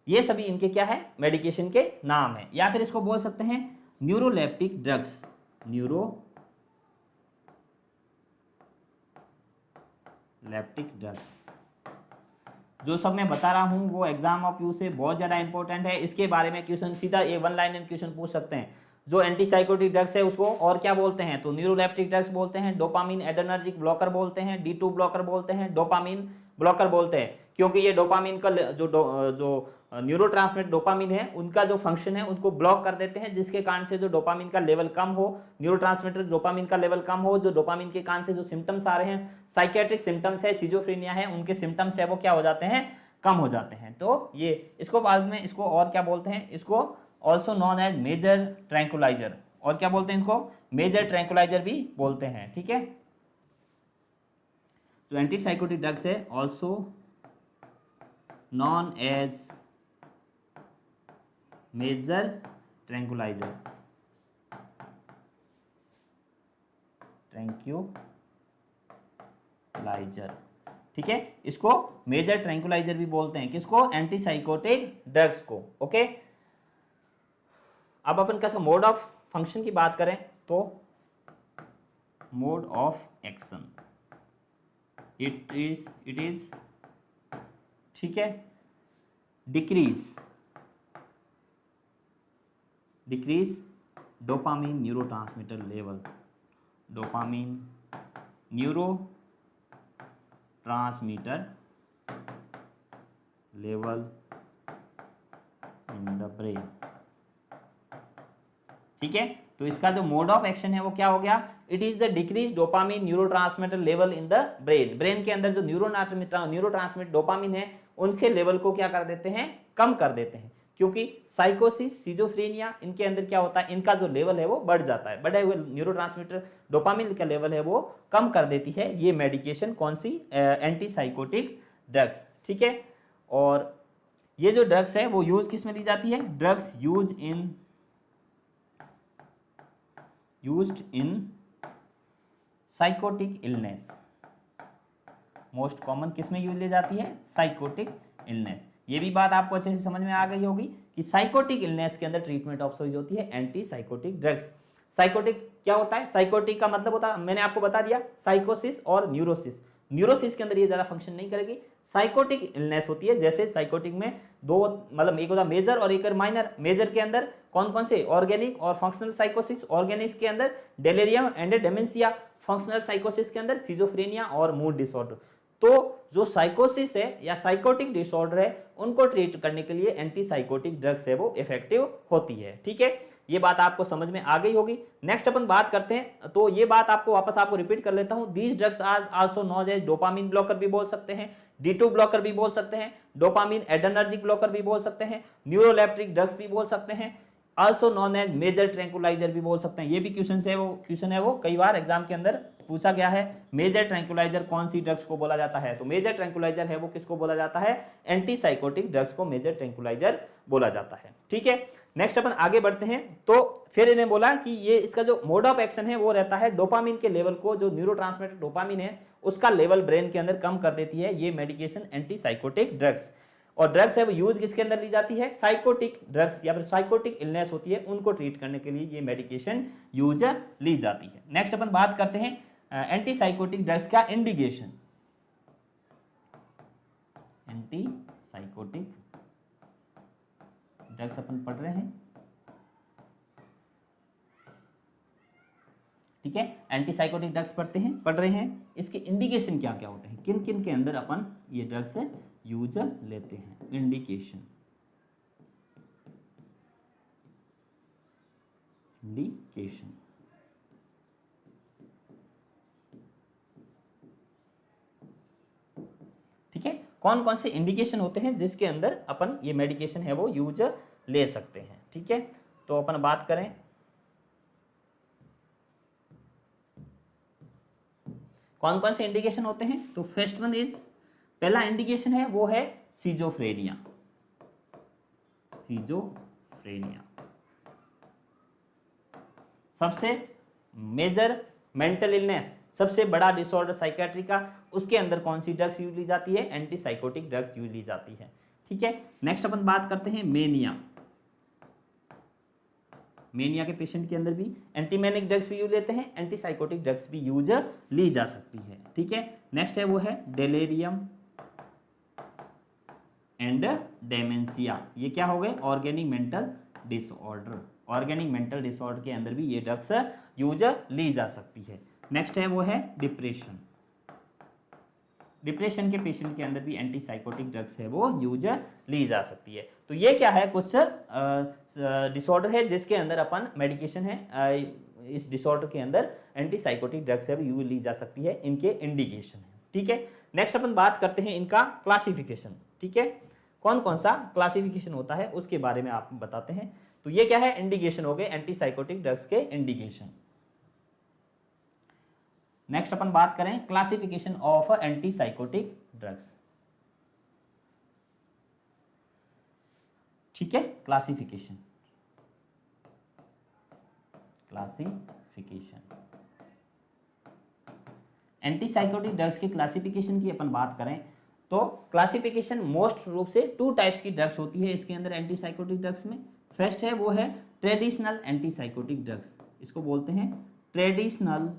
Speaker 1: ये सभी इनके क्या है, मेडिकेशन के नाम है। या फिर इसको बोल सकते हैं न्यूरोलेप्टिक ड्रग्स, न्यूरोलेप्टिक ड्रग्स। जो सब मैं बता रहा हूं वो एग्जाम ऑफ यू से बहुत ज्यादा इंपॉर्टेंट है, इसके बारे में क्वेश्चन सीधा ये वन लाइन क्वेश्चन पूछ सकते हैं। जो एंटीसाइकोटिक ड्रग्स है उसको और क्या बोलते हैं, तो न्यूरोलेप्टिक ड्रग्स बोलते हैं, डोपामिन एड्रेनर्जिक ब्लॉकर बोलते हैं, D2 ब्लॉकर बोलते हैं, डोपामिन ब्लॉकर बोलते हैं, क्योंकि ये डोपामिन का जो न्यूरोट्रांसमीटर डोपामिन है उनका जो फंक्शन है उनको ब्लॉक कर देते हैं, जिसके कारण से जो डोपामिन का लेवल कम हो, न्यूरोट्रांसमीटर डोपामिन का लेवल कम हो, जो डोपामिन के कारण से जो सिम्टम्स आ रहे हैं, साइकेट्रिक सिम्टम्स है, सिजोफ्रेनिया है, उनके सिम्टम्स है वो क्या हो जाते हैं, कम हो जाते हैं। तो ये इसको बाद में इसको और क्या बोलते हैं, इसको also known as major tranquilliser, और क्या बोलते हैं इसको, मेजर ट्रैंकुलाइजर भी बोलते हैं। ठीक है, जो एंटीसाइकोटिक ड्रग्स है also known as major tranquilliser, ठीक है, इसको मेजर ट्रैंकुलाइजर भी बोलते हैं, किसको, एंटीसाइकोटिक ड्रग्स को। ओके, अब अपन कैसा मोड ऑफ फंक्शन की बात करें तो mode of action it is ठीक है, decrease dopamine neurotransmitter level, dopamine neurotransmitter level in the brain. ठीक है, तो इसका जो मोड ऑफ एक्शन है वो क्या हो गया, it is the decrease dopamine neurotransmitter level in the brain के अंदर जो न्यूरोट्रांसमीटर डोपामिन है उनके लेवल को क्या कर देते हैं, कम कर देते हैं। क्योंकि साइकोसिस, सिजोफ्रेनिया, इनके अंदर क्या होता है, इनका जो लेवल है वो बढ़ जाता है, बढ़े हुए न्यूरोट्रांसमीटर डोपामिन का लेवल है वो कम कर देती है ये मेडिकेशन, कौन सी, एंटी साइकोटिक ड्रग्स। ठीक है, और ये जो ड्रग्स है वो यूज किस में ली जाती है, drugs used in psychotic illness, most common किस में यूज ली जाती है, साइकोटिक इलनेस। ये भी बात आपको अच्छे से समझ में आ गई होगी कि साइकोटिक इलनेस के अंदर ट्रीटमेंट ऑफ चॉइस होती है एंटी साइकोटिक ड्रग्स। साइकोटिक क्या होता है, साइकोटिक का मतलब होता है, मैंने आपको बता दिया, साइकोसिस और न्यूरोसिस। न्यूरोसिस के अंदर ये ज्यादा फंक्शन नहीं करेगी, साइकोटिक इलनेस होती है, जैसे साइकोटिक में दो, मतलब एक होता है मेजर और एक माइनर। मेजर के अंदर कौन कौन से, ऑर्गेनिक और फंक्शनल साइकोसिस, ऑर्गेनिक के अंदर डेलेरियम एंड डेमेंशिया, फंक्शनल साइकोसिस के अंदर सिजोफ्रेनिया और मूड डिसऑर्डर। तो जो साइकोसिस है या साइकोटिक डिसऑर्डर है उनको ट्रीट करने के लिए एंटी साइकोटिक ड्रग्स है वो इफेक्टिव होती है। ठीक है, ये बात आपको समझ में आ गई होगी। नेक्स्ट अपन बात करते हैं, तो ये बात आपको वापस आपको रिपीट कर लेता हूं, these drugs are also known as dopamine blocker भी बोल सकते हैं, D2 ब्लॉकर भी बोल सकते हैं, डोपामिन एड्रेनर्जिक ब्लॉकर भी बोल सकते हैं, न्यूरोलेप्टिक ड्रग्स भी बोल सकते हैं, also known as major tranquilliser भी बोल सकते हैं। ये भी क्वेश्चन है वो कई बार एग्जाम के अंदर पूछा गया है। मेजर ट्रैंकुलाइजर कौन सी ड्रग्स को बोला जाता है, तो मेजर ट्रैंकुलाइजर है वो किसको बोला जाता है, एंटी साइकोटिक ड्रग्स को मेजर ट्रैंकुलाइजर बोला जाता है। ठीक है, नेक्स्ट अपन आगे बढ़ते हैं। तो फिर इन्हें बोला कि ये इसका जो मोड ऑफ एक्शन है वो रहता है डोपामिन के लेवल को, जो न्यूरोट्रांसमीटर डोपामिन है उसका लेवल ब्रेन के अंदर कम कर देती है ये मेडिकेशन एंटी साइकोटिक ड्रग्स। और ड्रग्स है वो यूज किसके अंदर ली जाती है, साइकोटिक ड्रग्स या फिर साइकोटिक इलनेस होती है उनको ट्रीट करने के लिए ये मेडिकेशन यूज ली जाती है। नेक्स्ट अपन बात करते हैं एंटी साइकोटिक ड्रग्स का इंडिकेशन। एंटी साइकोटिक ड्रग्स अपन पढ़ रहे हैं, ठीक है, एंटी साइकोटिक ड्रग्स पढ़ रहे हैं। इसके इंडिकेशन क्या क्या होते हैं, किन किन के अंदर अपन ये ड्रग्स यूज लेते हैं, इंडिकेशन। ठीक है, कौन कौन से इंडिकेशन होते हैं जिसके अंदर अपन ये मेडिकेशन है वो यूज ले सकते हैं। ठीक है, तो अपन बात करें कौन कौन से इंडिकेशन होते हैं, तो फर्स्ट वन इज, पहला इंडिकेशन है वो है सिजोफ्रेनिया। सबसे मेजर मेंटल इलनेस, सबसे बड़ा डिसऑर्डर साइकेट्री का, उसके अंदर कौन सी ड्रग्स यूज ली जाती है, एंटी साइकोटिक ड्रग्स यूज ली जाती है। ठीक है, नेक्स्ट अपन बात करते हैं मेनिया। मेनिया के पेशेंट के अंदर भी एंटीमेनिक ड्रग्स भी यूज लेते हैं, एंटी साइकोटिक ड्रग्स भी यूज ली जा सकती है। ठीक है, नेक्स्ट है वो है डेलेरियम एंड डेमेंशिया। ये क्या हो गए, organic mental disorder. Organic mental disorder के अंदर भी ये ड्रग्स यूज ली जा सकती है। नेक्स्ट है वो है डिप्रेशन। डिप्रेशन के पेशेंट के अंदर भी एंटी साइकोटिक ड्रग्स है वो यूज ली जा सकती है। तो ये क्या है, कुछ डिसऑर्डर है जिसके अंदर अपन मेडिकेशन है, इस डिसऑर्डर के अंदर एंटी साइकोटिक ड्रग्स है वो यूज ली जा सकती है, इनके इंडिकेशन है। ठीक है, नेक्स्ट अपन बात करते हैं इनका क्लासिफिकेशन। ठीक है, कौन कौन सा क्लासिफिकेशन होता है उसके बारे में आप बताते हैं। तो ये क्या है, इंडिकेशन हो गए एंटी साइकोटिक ड्रग्स के इंडिकेशन। नेक्स्ट अपन बात करें classification of anti psychotic drugs. ठीक है, क्लासिफिकेशन एंटी साइकोटिक ड्रग्स के क्लासिफिकेशन की अपन बात करें तो क्लासिफिकेशन मोस्ट रूप से 2 टाइप्स की ड्रग्स होती है इसके अंदर एंटी साइकोटिक ड्रग्स में। फर्स्ट है वो है ट्रेडिशनल एंटी साइकोटिक ड्रग्स, इसको बोलते हैं ट्रेडिशनल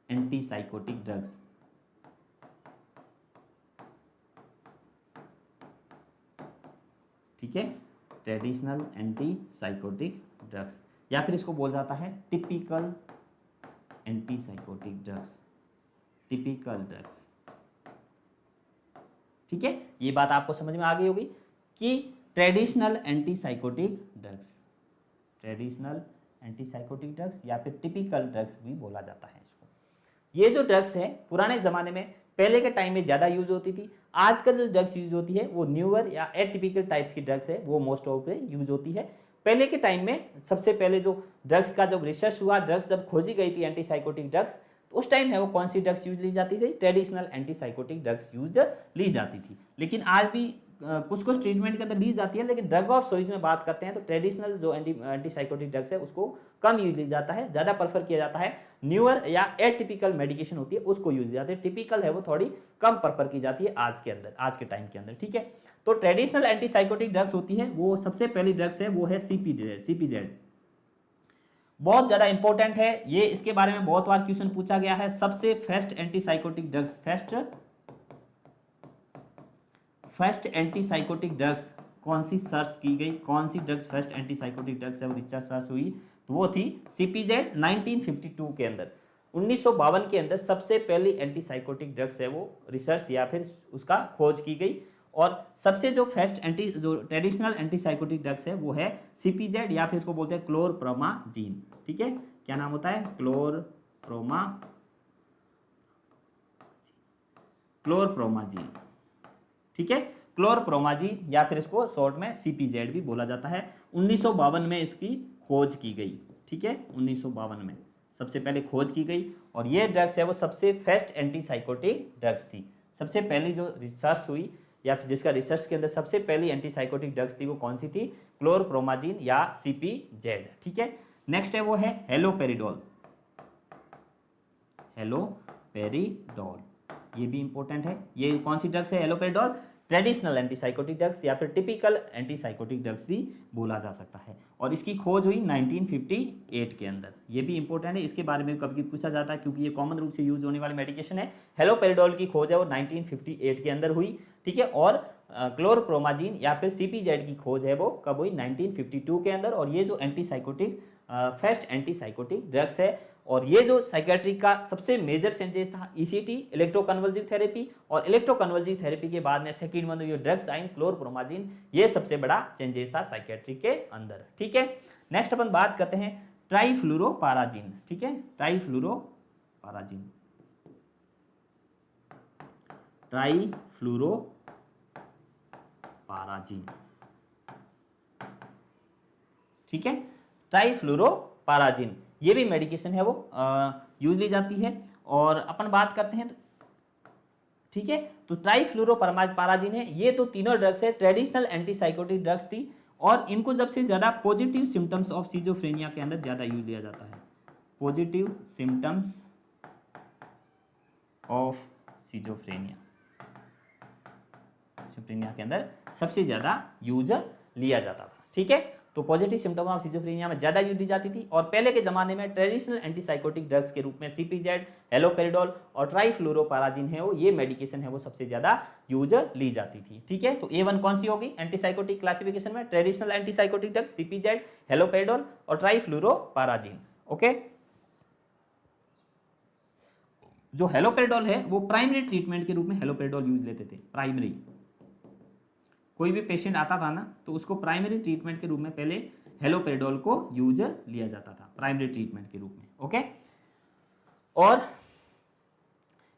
Speaker 1: एंटी साइकोटिक ड्रग्स। ठीक है, ट्रेडिशनल एंटी साइकोटिक ड्रग्स, या फिर इसको बोला जाता है typical anti psychotic drugs, typical drugs. ठीक है, ये बात आपको समझ में आ गई होगी कि traditional anti psychotic drugs, traditional anti psychotic drugs या फिर टिपिकल ड्रग्स भी बोला जाता है इसको। ये जो ड्रग्स है पुराने ज़माने में पहले के टाइम में ज़्यादा यूज होती थी। आजकल जो ड्रग्स यूज होती है वो न्यूअर या एटिपिकल टाइप्स की ड्रग्स है, वो मोस्ट ऑफ पे यूज होती है। पहले के टाइम में सबसे पहले जो ड्रग्स का जब रिसर्च हुआ, ड्रग्स जब खोजी गई थी एंटीसाइकोटिक ड्रग्स, तो उस टाइम है वो कौन सी ड्रग्स यूज ली जाती थी? ट्रेडिशनल एंटीसाइकोटिक ड्रग्स यूज ली जाती थी। लेकिन आज भी कुछ कुछ ट्रीटमेंट के अंदर ली जाती है, लेकिन ड्रग ऑफ चॉइस में बात करते हैं तो ट्रेडिशनल जो एंटीसाइकोटिक ड्रग्स है उसको कम यूज लिया जाता है, ज़्यादा प्रेफर किया जाता है। न्यूअर या एटिपिकल मेडिकेशन होती है उसको यूज जाती है, टिपिकल है वो थोड़ी कम प्रेफर की जाती है आज के अंदर, आज के टाइम के अंदर, ठीक है। तो ट्रेडिशनल एंटीसाइकोटिक ड्रग्स होती है, वो सबसे पहली ड्रग्स है वो है सीपीजेड। बहुत ज्यादा इंपॉर्टेंट है ये, इसके बारे में बहुत बार क्वेश्चन पूछा गया है। सबसे first antipsychotic drugs, first antipsychotic drugs कौन सी सर्च की गई, कौन सी ड्रग्स फर्स्ट एंटीसाइकोटिक ड्रग्स है वो रिसर्च सर्च हुई, तो वो थी सीपीजेड 1952 के अंदर। 1952 के अंदर सबसे पहली एंटीसाइकोटिक ड्रग्स है वो रिसर्च या फिर उसका खोज की गई। और सबसे जो फर्स्ट जो ट्रेडिशनल एंटीसाइकोटिक ड्रग्स है वो है सीपीजेड या फिर इसको बोलते हैं क्लोरप्रोमाजीन, ठीक है। क्या नाम होता है? क्लोरप्रोमाजीन, ठीक है, क्लोरप्रोमाजीन या फिर इसको शॉर्ट में सीपीजेड भी बोला जाता है। 1952 में इसकी खोज की गई, ठीक है, 1952 में सबसे पहले खोज की गई। और ये ड्रग्स है वो सबसे फर्स्ट एंटीसाइकोटिक ड्रग्स थी। सबसे पहली जो रिसर्च हुई या फिर जिसका रिसर्च के अंदर सबसे पहली एंटीसाइकोटिक ड्रग्स थी वो कौन सी थी? क्लोरप्रोमाजीन या सीपीजेड, ठीक है। नेक्स्ट है वो है हेलोपेरिडोल, ये भी इंपॉर्टेंट है। ये कौन सी ड्रग्स है? हेलोपेरिडोल ट्रेडिशनल एंटीसाइकोटिक ड्रग्स या फिर टिपिकल एंटीसाइकोटिक ड्रग्स भी बोला जा सकता है। और इसकी खोज हुई 1958 के अंदर। ये भी इंपॉर्टेंट है, इसके बारे में कभी पूछा जाता है क्योंकि ये कॉमन रूप से यूज होने वाली मेडिकेशन है। हेलोपेरिडोल की खोज है वो 1958 के अंदर हुई, ठीक है। और क्लोरप्रोमाजीन या फिर सीपीजेड की खोज है वो कब हुई? 1952 के अंदर। और ये जो एंटीसाइकोटिक फर्स्ट एंटीसाइकोटिक ड्रग्स है, और ये जो साइकेट्रिक का सबसे मेजर चेंजेस था ईसीटी, इलेक्ट्रोकन्वल्सिव थेरेपी, और इलेक्ट्रोकन्वल्सिव थेरेपी के बाद में सेकंड वन जो ड्रग्स आई क्लोरप्रोमाजीन, ये सबसे बड़ा चेंजेस था साइकेट्रिक के अंदर, ठीक है। नेक्स्ट अपन बात करते हैं ट्राइफ्लूरोपाराजीन, ठीक है, ट्राइफ्लूरोपाराजीन, ठीक है, ट्राइफ्लूरोपाराजीन ये भी मेडिकेशन है वो यूज ली जाती है। और अपन बात करते हैं तो ठीक है, तो ट्राइफ्लूरोपाराजीन है, ये तो तीनों ड्रग्स है ट्रेडिशनल एंटीसाइकोटिक ड्रग्स थी। और इनको जब से ज्यादा पॉजिटिव सिम्टम्स ऑफ सिजोफ्रेनिया के अंदर ज्यादा यूज लिया जाता है, पॉजिटिव सिम्टम्स ऑफ सिजोफ्रेनिया के अंदर सबसे ज्यादा यूज लिया जाता था, ठीक है। तो पॉजिटिव सिम्टम ऑफ सिजोफ्रेनिया में ज्यादा यूज ली जाती थी। और पहले के जमाने में ट्रेडिशनल एंटीसाइकोटिक ड्रग्स के रूप में सीपीजेड, हेलोपेरिडोल और ट्राइफ्लूरोपाराजीन है वो, ये मेडिकेशन है वो सबसे ज्यादा यूज ली जाती थी, ठीक है। तो A1 कौन सी होगी एंटीसाइकोटिक क्लासिफिकेशन में? ट्रेडिशनल एंटीसाइकोटिक ड्रग्स सीपीजेड, हेलोपेरिडोल और ट्राइफ्लूरोपाराजीन, ओके। जो हेलोपेरिडोल है वो प्राइमरी ट्रीटमेंट के रूप में हेलोपेरिडोल यूज लेते थे। प्राइमरी, कोई भी पेशेंट आता था ना तो उसको प्राइमरी ट्रीटमेंट के रूप में पहले हेलोपेरिडोल को यूज लिया जाता था, प्राइमरी ट्रीटमेंट के रूप में, ओके। और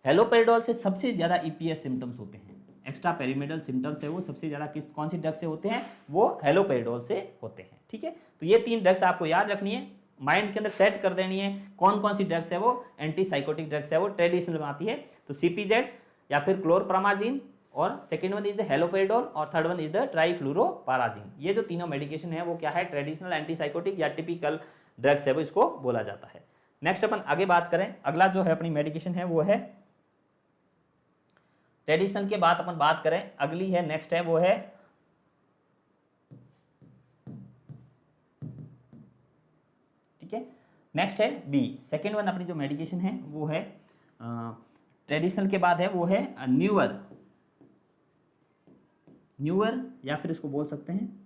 Speaker 1: हेलोपेरिडोल से सबसे ज्यादा ईपीएस सिम्टम्स होते हैं, एक्स्ट्रा पेरिमेडल सिम्टम्स है वो सबसे ज्यादा कौन सी ड्रग से होते हैं? वो हेलोपेरिडोल से होते हैं, ठीक है। तो ये तीन ड्रग्स आपको याद रखनी है, माइंड के अंदर सेट कर देनी है कौन कौन सी ड्रग्स है वो एंटीसाइकोटिक ड्रग्स है वो ट्रेडिशनल में आती है। तो सीपीजेड या फिर क्लोरप्रोमाजीन, और second one is the haloperidol, और थर्ड वन इज द ट्राइफ्लूरोपाराजीन। ये जो तीनों मेडिकेशन है वो क्या है? ट्रेडिशनल एंटीसाइकोटिक या टिपिकल ड्रग्स है वो, इसको बोला जाता है। नेक्स्ट अपन आगे बात करें, अगला जो है अपनी मेडिकेशन है वो है ट्रेडिशनल के बाद अपन बात करें, अगली है नेक्स्ट है वो है ठीक है, नेक्स्ट है बी। सेकेंड वन अपनी जो मेडिकेशन है वो है ट्रेडिशनल के बाद है वो है न्यूअर या फिर इसको बोल सकते हैं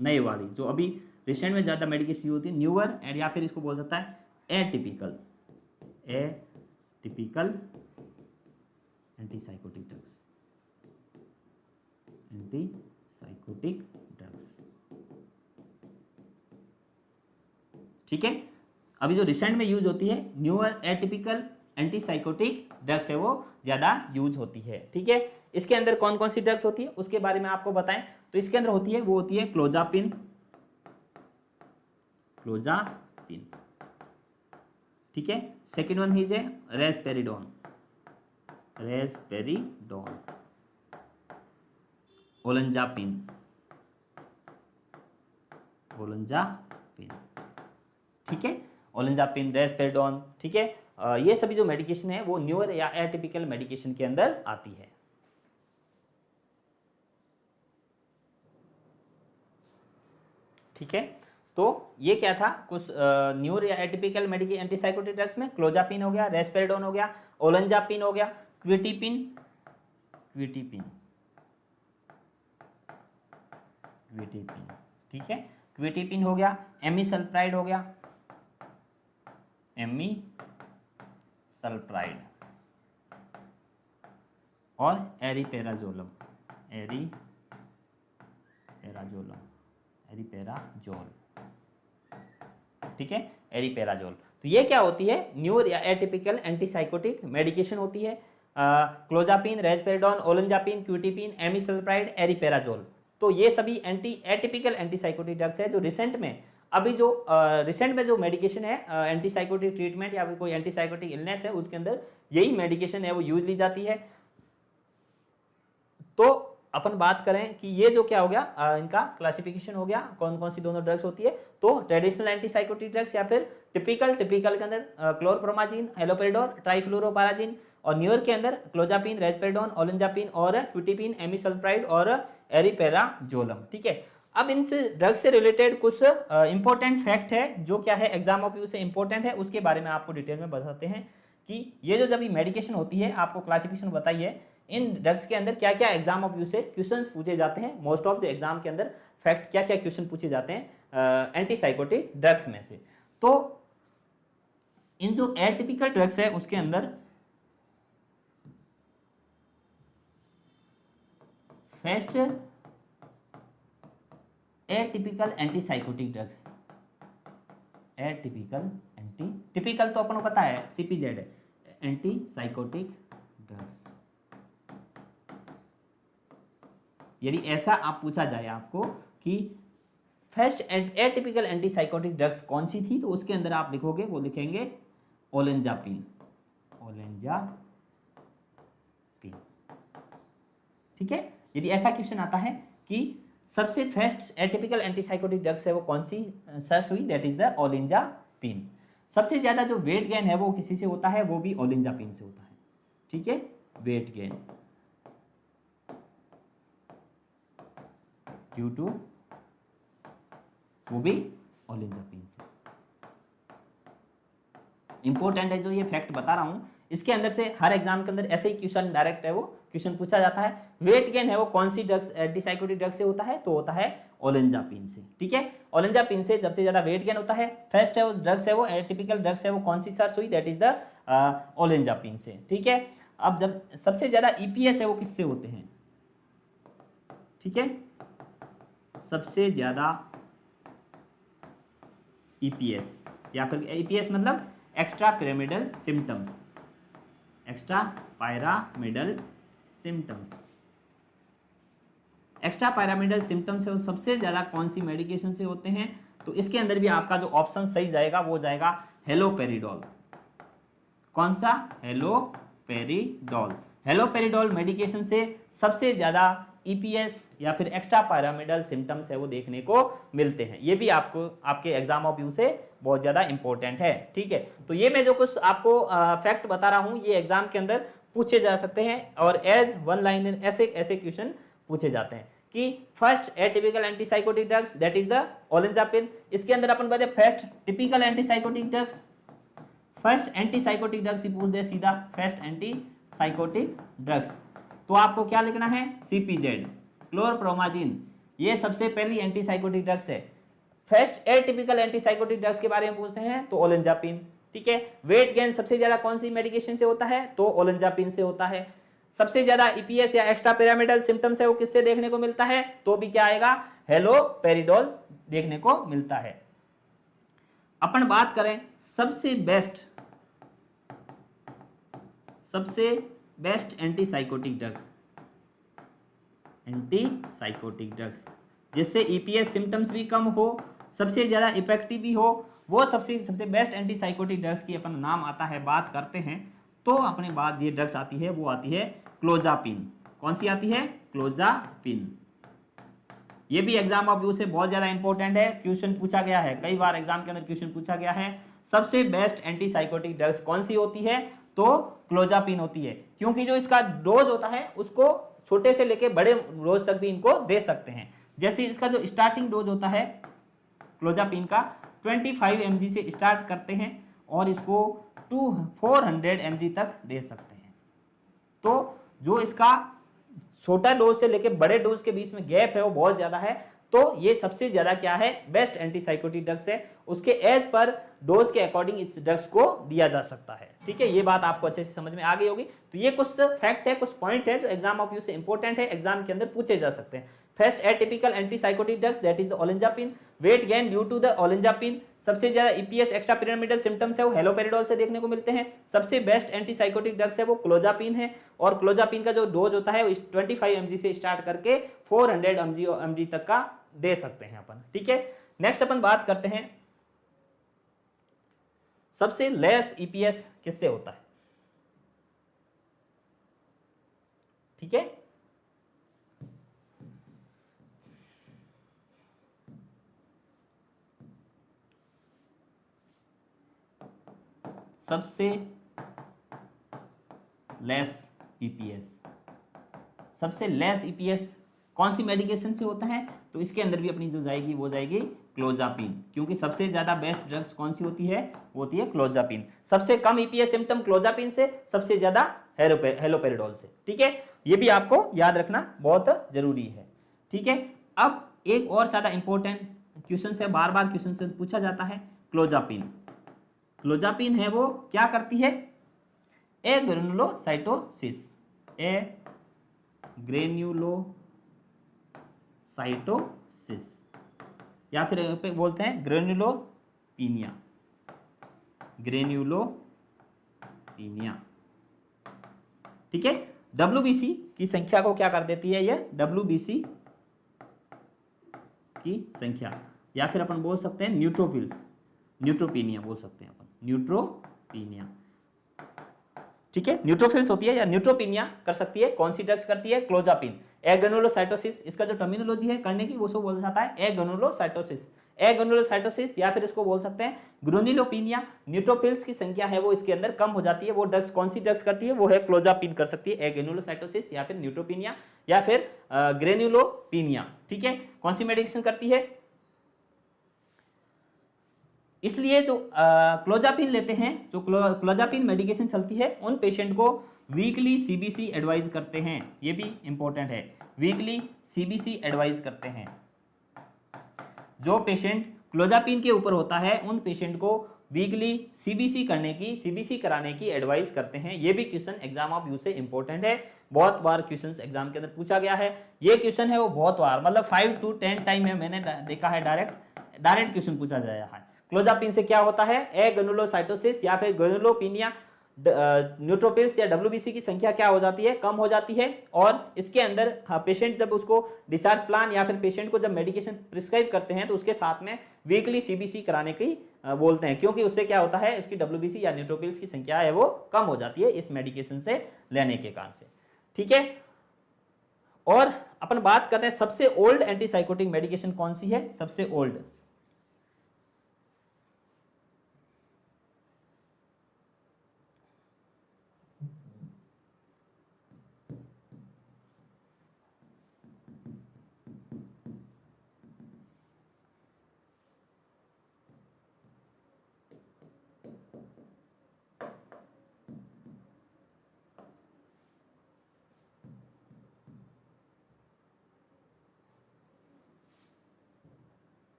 Speaker 1: नए वाली, जो अभी रिसेंट में ज़्यादा मेडिकेशन यूज होती है, न्यूअर एंड या फिर इसको बोल सकता है एटिपिकल एंटीसाइकोटिक ड्रग्स, ठीक है। अभी जो रिसेंट में यूज होती है न्यूअर, एटिपिकल एंटीसाइकोटिक ड्रग्स है वो ज्यादा यूज होती है। ठीक है, इसके अंदर कौन कौन सी ड्रग्स होती है उसके बारे में आपको बताएं तो इसके अंदर होती है वो होती है क्लोजापिन, क्लोजापिन। ठीक है, सेकेंड वन इज है रेस्पेरिडोन, रेस्पेरिडोन, ओलंजापिन, ओलंजापिन। ठीक है, ओलंजापिन, रेस्पेरिडोन। ठीक है, ये सभी जो मेडिकेशन है वो न्यूअर या एटिपिकल मेडिकेशन के अंदर आती है। ठीक है, तो ये क्या था कुछ न्यूअर या एटिपिकल मेडिकेशन एंटीसाइकोटिक ड्रग्स में क्लोजापिन हो गया, रेस्पेरिडोन हो गया, ओलंजापिन हो गया, क्विटिपिन, क्विटिपिन, क्विटिपिन। ठीक है, क्विटिपिन हो गया, एमिसल्प्राइड हो गया, एमिसल्प्राइड, और एरिपेराजोलम, एरिपेराजोलम, एरिपेराजोल। ठीक है, एरिपेराजोल। तो ये क्या होती है न्यूअर या एटिपिकल एंटीसाइकोटिक मेडिकेशन होती है। क्लोजापिन, रेस्पेरिडोन, ओलंजापिन, क्विटिपिन, एमिसल्प्राइड, एरिपेराजोल। तो ये सभी एटिपिकल एंटीसाइकोटिक ड्रग्स है जो रिसेंट में अभी जो रिसेंट में जो मेडिकेशन है एंटीसाइकोटिक ट्रीटमेंट या कोई एंटीसाइकोटिक इलनेस है उसके अंदर यही मेडिकेशन है वो यूज ली जाती है। तो अपन बात करें कि ये जो क्या हो गया इनका क्लासिफिकेशन हो गया कौन कौन सी दोनों ड्रग्स होती है। तो ट्रेडिशनल एंटीसाइकोटिक ड्रग्स या फिर टिपिकल के अंदर क्लोरप्रोमाजिन, हेलोपेरिडोल, ट्राइफ्लोरोपाराजिन, और न्यूअर के अंदर क्लोजापिन, रेस्पेरिडोन, ओलंजापिन और क्विटिपिन, एमिसल्प्राइड और एरिपेराजोलम। ठीक है, अब इन ड्रग्स से रिलेटेड कुछ इंपॉर्टेंट फैक्ट है जो क्या है एग्जाम ऑफ यू से इंपॉर्टेंट है उसके बारे में आपको डिटेल में बताते हैं कि ये जो जब मेडिकेशन होती है आपको क्लासिफिकेशन बताइए इन ड्रग्स के अंदर क्या क्या एग्जाम ऑफ यू से क्वेश्चन पूछे जाते हैं। मोस्ट ऑफ द एग्जाम के अंदर फैक्ट क्या क्या क्वेश्चन पूछे जाते हैं एंटीसाइकोटिक ड्रग्स में से। तो इन जो एटिपिकल ड्रग्स है उसके अंदर first atypical antipsychotic drugs, atypical typical तो अपन को पता है सीपीजेड है, एंटीसाइकोटिक ड्रग्स। यदि ऐसा आप पूछा जाए आपको कि फर्स्ट एटिपिकल एंटीसाइकोटिक ड्रग्स कौन सी थी तो उसके अंदर आप लिखोगे वो लिखेंगे ओलंजापिन, ओलंजापिन। ठीक है, यदि ऐसा क्वेश्चन आता है कि सबसे फर्स्ट एटिपिकल एंटीसाइकोटिक ड्रग्स है वो कौन सी सर्च हुई दैट इज द ओलंजापिन। सबसे ज्यादा जो वेट गेन है वो किसी से होता है वो भी ओलंजापिन से होता है। ठीक है, वेट गेन ड्यू टू वो भी ओलंजापिन से। इंपॉर्टेंट है जो ये फैक्ट बता रहा हूं इसके अंदर से हर एग्जाम के अंदर ऐसे ही क्वेश्चन डायरेक्ट है वो क्वेश्चन पूछा जाता है। वेट गेन है वो कौन सी ड्रग्स एंटीसाइकोटिक ड्रग से होता है तो होता है ओलंजापिन से। ठीक है, ओलंजापिन से सबसे ज्यादा वेट गेन होता है। फर्स्ट है वो ड्रग्स है वो एटिपिकल ड्रग्स है वो कौन सी सर्च हुई दैट इज द ओलंजापिन से। ठीक है, अब जब सबसे ज्यादा ईपीएस है वो किससे होते हैं। ठीक है, सबसे ज्यादा ईपीएस या फिर ईपीएस मतलब extra pyramidal symptoms, extra pyramidal symptoms, extra pyramidal symptoms है वो सबसे ज्यादा कौन सी मेडिकेशन से होते हैं तो इसके अंदर भी आपका जो ऑप्शन सही जाएगा वो जाएगा हेलोपेरिडोल। कौन सा, हेलोपेरिडोल। हेलोपेरिडोल मेडिकेशन से सबसे ज्यादा ईपीएस या फिर एक्स्ट्रा पिरामिडल सिम्टम्स है वो देखने को मिलते हैं। ये भी आपको आपके एग्जाम ऑफ यू से बहुत ज्यादा इंपॉर्टेंट है। ठीक है, तो ये मैं जो कुछ आपको फैक्ट बता रहा हूं ये एग्जाम के अंदर पूछे जा सकते हैं और एज वन लाइन ऐसे ऐसे क्वेश्चन पूछे जाते हैं कि first atypical antipsychotic drugs that is the olanzapine. इसके अंदर अपन बताते first typical antipsychotic drugs, first antipsychotic drugs ही पूछ दे सीधा फर्स्ट एंटीसाइकोटिक ड्रग्स तो आपको क्या लिखना है सीपीजेड, क्लोरप्रोमाजिन। ये सबसे पहली एंटीसाइकोटिक ड्रग्स है। फर्स्ट एटिपिकल एंटीसाइकोटिक ड्रग्स के बारे में पूछते हैं तो ओलंजापिन। ठीक है, वेट गेन सबसे ज्यादा कौन सी मेडिकेशन से होता है तो ओलंजापिन से होता है। सबसे ज्यादा ईपीएस या एक्स्ट्रा पिरामिडल सिम्टम्स है वो किससे देखने को मिलता है तो भी क्या आएगा, हेलोपेरिडोल देखने को मिलता है। अपन बात करें सबसे बेस्ट सबसे best antipsychotic drugs, antipsychotic drugs जिससे ईपीएस सिम्टम्स भी कम हो, सबसे ज़्यादा इफेक्टिव भी हो, वो सबसे बेस्ट एंटीसाइकोटिक ड्रग्स की अपन नाम आता है, बात करते हैं तो अपने बाद ये ड्रग्स आती है, वो आती है क्लोजापिन। कौन सी आती है? क्लोजापिन। ये भी एग्जाम ऑफ व्यू से बहुत ज़्यादा इंपॉर्टेंट है, क्वेश्चन पूछा गया है, कई बार एग्जाम के अंदर क्वेश्चन पूछा गया है। सबसे बेस्ट एंटीसाइकोटिक ड्रग्स कौन सी होती है? तो क्लोजापिन होती है, क्योंकि जो इसका डोज होता है उसको छोटे से लेके बड़े डोज तक भी इनको दे सकते हैं। जैसे इसका जो स्टार्टिंग डोज होता है क्लोजापिन का 25 mg से स्टार्ट करते हैं और इसको 400 mg तक दे सकते हैं। तो जो इसका छोटा डोज से लेके बड़े डोज के बीच में गैप है वो बहुत ज्यादा है, तो ये सबसे ज्यादा क्या है? बेस्ट एंटीसाइकोटिक ड्रग्स है, उसके एज पर डोज के अकॉर्डिंग इस ड्रग्स को दिया जा सकता है। ठीक है, ये बात आपको अच्छे से समझ में आ गई होगी। तो ये कुछ फैक्ट है, कुछ पॉइंट है जो एग्जाम ऑफ व्यू से इंपॉर्टेंट है, एग्जाम के अंदर पूछे जा सकते हैं। First atypical antipsychotic drugs that is olanzapine, weight gain due to the olanzapine. सबसे ज्यादा ईपीएस एक्स्ट्रा पिरामिडल सिम्टम्स है वो हेलोपेरिडोल से देखने को मिलते हैं। सबसे बेस्ट एंटीसाइकोटिक ड्रग्स है वो क्लोजापिन है, और क्लोजापिन का जो डोज होता है वो 25 mg से स्टार्ट करके 400 mg तक का दे सकते हैं अपन। ठीक है, नेक्स्ट अपन बात करते हैं सबसे लेस ईपीएस किससे होता है। ठीक है, सबसे लेस ईपीएस, सबसे लेस ईपीएस कौन सी मेडिकेशन से होता है? तो इसके अंदर भी अपनी जो जाएगी वो जाएगी क्लोजापिन, क्योंकि सबसे ज्यादा बेस्ट ड्रग्स कौन सी होती है? वो होती है क्लोजापिन। सबसे कम ईपीएस सिम्टम क्लोजापिन से, सबसे ज्यादा हेलोपेरिडोल से। ठीक है, ये भी आपको याद रखना बहुत जरूरी है। ठीक है, अब एक और ज्यादा इंपॉर्टेंट क्वेश्चन से, बार बार क्वेश्चन से पूछा जाता है, क्लोजापिन। क्लोजापिन है वो क्या करती है? ए ग्रेन्युलोसाइटोसिस, ए ग्रेन्युलोसाइटोसिस, या फिर पे बोलते हैं ग्रेन्युलोपीनिया, ग्रेन्युलोपीनिया। ठीक है, डब्ल्यूबीसी की संख्या को क्या कर देती है? ये डब्ल्यूबीसी की संख्या, या फिर अपन बोल सकते हैं न्यूट्रोफिल्स, न्यूट्रोपीनिया बोल सकते हैं अपन, न्यूट्रोपीनिया। ठीक है, न्यूट्रोफिल्स होती है या न्यूट्रोपीनिया कर सकती है। कौन सी ड्रग्स करती है? क्लोजापिन। एग्रेनुलोसाइटोसिस, इसका जो टर्मिनोलॉजी है करने की वो सब बोला जाता है एग्रेनुलोसाइटोसिस, एग्रेनुलोसाइटोसिस, या फिर इसको बोल सकते हैं ग्रेन्युलोपीनिया। न्यूट्रोफिल्स की संख्या है वो इसके अंदर कम हो जाती है, वो ड्रग्स कौन सी ड्रग्स करती है? वो है क्लोजापिन कर सकती है, एग्रेनुलोसाइटोसिस या फिर न्यूट्रोपीनिया या फिर ग्रेन्युलोपीनिया। ठीक है, कौन सी मेडिकेशन करती है? इसलिए जो क्लोजापिन लेते हैं, जो क्लोजापिन मेडिकेशन चलती है, उन पेशेंट को वीकली सीबीसी एडवाइज करते हैं। ये भी इंपॉर्टेंट है, वीकली सीबीसी एडवाइज करते हैं। जो पेशेंट क्लोजापिन के ऊपर होता है उन पेशेंट को वीकली सीबीसी कराने की एडवाइस करते हैं। ये भी क्वेश्चन एग्जाम ऑफ व्यू से इंपॉर्टेंट है, बहुत बार क्वेश्चन एग्जाम के अंदर पूछा गया है। ये क्वेश्चन है वो बहुत बार, मतलब 5 to 10 टाइम में मैंने देखा है, डायरेक्ट क्वेश्चन पूछा गया है। क्लोजापिन से क्या होता है? एग्रेनुलोसाइटोसिस या फिर ग्रेनुलोपीनिया, न्यूट्रोफिल्स या डब्ल्यूबीसी की संख्या क्या हो जाती है? कम हो जाती है। और इसके अंदर पेशेंट जब उसको डिस्चार्ज प्लान या फिर पेशेंट को जब मेडिकेशन प्रिस्क्राइब करते हैं तो उसके साथ में वीकली सीबीसी कराने की बोलते हैं, क्योंकि उससे क्या होता है, इसकी डब्ल्यूबीसी या न्यूट्रोफिल्स की संख्या है वो कम हो जाती है इस मेडिकेशन से लेने के कारण से। ठीक है, और अपन बात करते हैं सबसे ओल्ड एंटीसाइकोटिक मेडिकेशन कौन सी है? सबसे ओल्ड,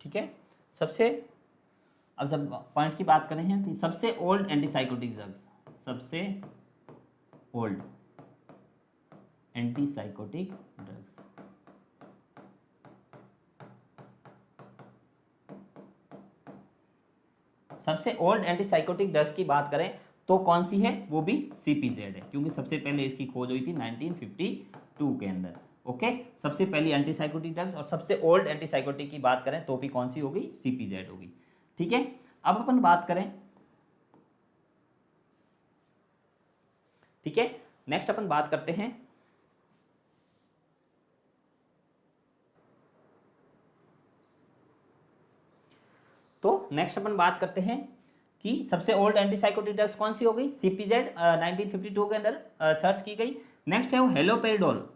Speaker 1: ठीक है, सबसे, अब जब पॉइंट की बात करें हैं तो सबसे ओल्ड एंटीसाइकोटिक ड्रग्स, सबसे ओल्ड एंटीसाइकोटिक ड्रग्स, सबसे ओल्ड एंटीसाइकोटिक ड्रग्स की बात करें तो कौन सी है, वो भी CPZ है, क्योंकि सबसे पहले इसकी खोज हुई थी 1952 के अंदर। ओके, सबसे पहली एंटीसाइकोटिक ड्रग्स और सबसे ओल्ड एंटीसाइकोटिक की बात करें तो भी कौन सी होगी, CPZ होगी। ठीक है, अब अपन बात करें, ठीक है, नेक्स्ट अपन बात करते हैं तो नेक्स्ट अपन बात करते हैं कि सबसे ओल्ड एंटीसाइकोटिक ड्रग्स कौन सी हो गई, CPZ 1952 के अंदर सर्च की गई। नेक्स्ट है वो हेलोपेरिडोल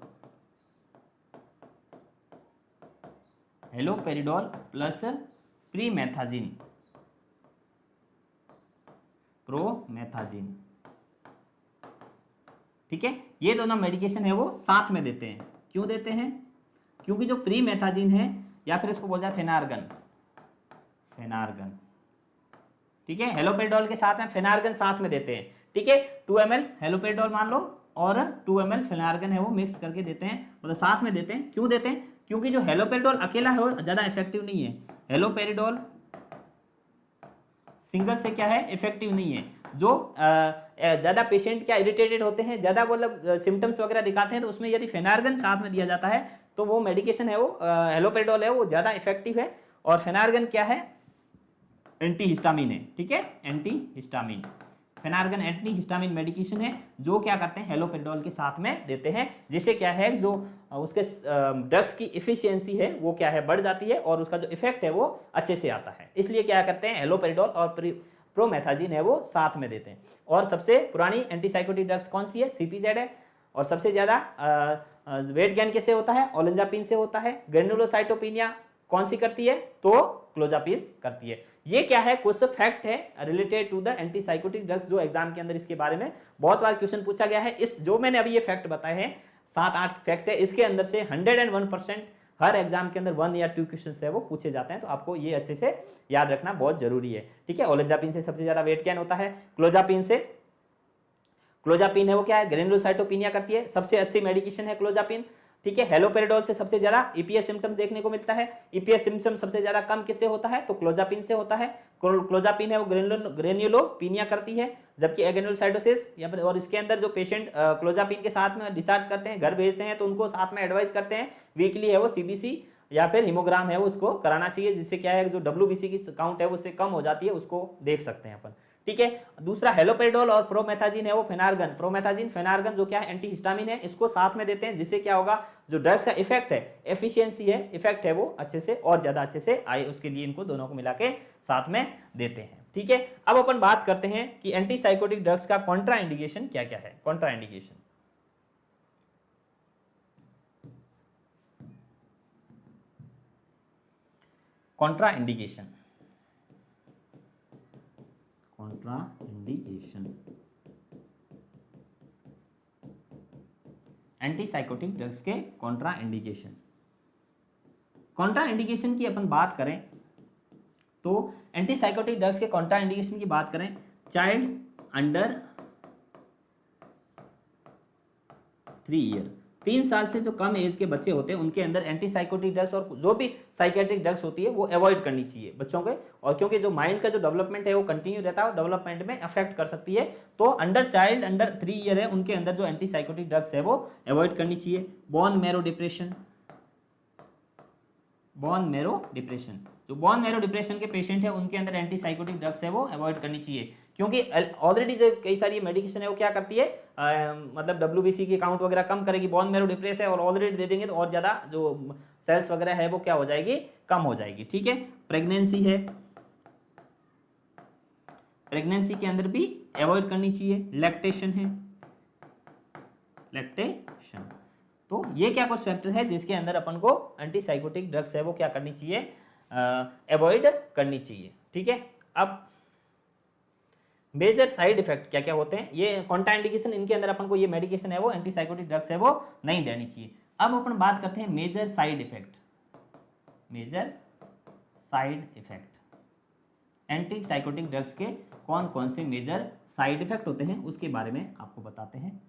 Speaker 1: प्लस प्रोमेथाजिन। ठीक है, ये दोनों मेडिकेशन है वो साथ में देते हैं। क्यों देते हैं, क्योंकि जो प्रीमेथाजिन है या फिर इसको बोला जाए फेनार्गन, ठीक है, हेलोपेरिडोल के साथ में फेनार्गन साथ में देते हैं। ठीक है, 2 ml हेलोपेरिडोल मान लो और 2 ml फेनार्गन है वो मिक्स करके देते हैं, मतलब साथ में देते हैं। क्यों देते हैं, क्योंकि जो हेलोपेरिडोल अकेला है वो ज्यादा इफेक्टिव नहीं है। हेलोपेरिडोल सिंगल से क्या है, इफेक्टिव नहीं है। जो ज्यादा पेशेंट क्या इरिटेटेड होते हैं, ज्यादा मतलब सिम्टम्स वगैरह दिखाते हैं, तो उसमें यदि फेनार्गन साथ में दिया जाता है तो वो मेडिकेशन है वो हेलोपेरिडोल है वो ज्यादा इफेक्टिव है। और फेनार्गन क्या है, एंटीहिस्टामिन है। ठीक है, एंटीहिस्टामिन, फेनार्गन एंटीहिस्टामिन मेडिकेशन है जो क्या करते हैं, हेलोपेरिडोल के साथ में देते हैं, जिससे क्या है जो उसके ड्रग्स की इफिशियंसी है वो क्या है, बढ़ जाती है और उसका जो इफेक्ट है वो अच्छे से आता है। इसलिए क्या करते हैं, हेलोपेरिडोल और प्रोमेथाजिन है वो साथ में देते हैं। और सबसे पुरानी एंटीसाइकोटिक ड्रग्स कौन सी है, CPZ है। और सबसे ज्यादा वेट गेन किससे होता है, ओलेंजापिन से होता है। ग्रेनुलोसाइटोपिनिया कौन सी करती है, तो क्लोजापिन करती है। ये क्या है, कुछ फैक्ट है related to the antipsychotic drugs, जो एग्जाम के अंदर इसके बारे में बहुत बार क्वेश्चन पूछा गया है। इस जो मैंने अभी ये फैक्ट बताए हैं, 7-8 फैक्ट है, इसके अंदर से 101% हर एग्जाम के अंदर 1 या 2 क्वेश्चन है वो पूछे जाते हैं। तो आपको ये अच्छे से याद रखना बहुत जरूरी है। ठीक है, ओलेंजापिन से सबसे ज्यादा वेट गेन होता है, क्लोजापिन है वो क्या है, ग्रेनुलोसाइटोपिनिया करती है, सबसे अच्छी मेडिकेशन है क्लोजापिन। ठीक है, हेलोपेरिडोल से सबसे ज्यादा EPS सिम्टम्स देखने को मिलता है। EPS सिम्टम्स सबसे ज्यादा कम किससे होता है, तो क्लोजापिन से होता है। क्लोजापिन है वो ग्रेन्युलोपिनिया करती है, जबकि एग्रेनुलोसाइटोसिस या फिर और इसके अंदर जो पेशेंट क्लोजापिन के साथ में डिस्चार्ज करते हैं, घर भेजते हैं, तो उनको साथ में एडवाइस करते हैं वीकली है वो CBC या फिर हीमोग्राम है वो उसको कराना चाहिए, जिससे क्या है जो WBC की काउंट है वो उससे कम हो जाती है, उसको देख सकते हैं अपन। ठीक है, दूसरा हेलोपेरिडोल और प्रोमेथाजिन है वो फेनार्गन, प्रोमेथाजिन फेनार्गन जो क्या है एंटीहिस्टामिन है, इसको साथ में देते हैं, जिससे क्या होगा जो ड्रग्स का इफेक्ट है, एफिशिएंसी है, इफेक्ट है वो अच्छे से और ज्यादा अच्छे से आए, उसके लिए इनको दोनों को मिला के साथ में देते हैं। ठीक है, अब अपन बात करते हैं कि एंटीसाइकोटिक ड्रग्स का कॉन्ट्रा इंडिकेशन क्या क्या है। Contra indication, Contra indication, antipsychotic drugs के कॉन्ट्रा इंडिकेशन। कॉन्ट्रा इंडिकेशन की अपन बात करें तो एंटीसाइकोटिक ड्रग्स के कॉन्ट्रा इंडिकेशन की बात करें, चाइल्ड अंडर 3 ईयर, 3 साल से जो कम एज के बच्चे होते हैं उनके अंदर एंटीसाइकोटिक ड्रग्स और जो भी साइकेट्रिक ड्रग्स होती है वो अवॉइड करनी चाहिए बच्चों के। और क्योंकि जो माइंड का जो डेवलपमेंट है वो कंटिन्यू रहता है, डेवलपमेंट में अफेक्ट कर सकती है, तो चाइल्ड अंडर 3 ईयर है उनके अंदर जो एंटीसाइकोटिक ड्रग्स है वो अवॉइड करनी चाहिए। बोन मैरो डिप्रेशन, जो बोन मैरो डिप्रेशन के पेशेंट है उनके अंदर एंटीसाइकोटिक ड्रग्स है वो अवॉइड करनी चाहिए, क्योंकि ऑलरेडी जो कई सारी मेडिकेशन है वो क्या करती है, मतलब WBC की काउंट वगैरह कम करेगी। बोन मैरो डिप्रेस है और ऑलरेडी दे देंगे तो और ज्यादा जो सेल्स वगैरह है वो क्या हो जाएगी, कम हो जाएगी। ठीक है, प्रेगनेंसी है, प्रेगनेंसी के अंदर भी अवॉइड करनी चाहिए। लैक्टेशन है, लैक्टेशन, तो ये क्या कुछ फैक्टर है जिसके अंदर अपन को एंटीसाइकोटिक ड्रग्स है वो क्या करनी चाहिए, अवॉइड करनी चाहिए। ठीक है, अब मेजर साइड इफेक्ट क्या क्या होते हैं, ये कॉन्ट्रा इंडिकेशन, इनके अंदर अपन को ये मेडिकेशन है वो एंटीसाइकोटिक ड्रग्स है वो नहीं देनी चाहिए। अब अपन बात करते हैं major side effect, major side effect, antipsychotic drugs के कौन कौन से मेजर साइड इफेक्ट होते हैं उसके बारे में आपको बताते हैं।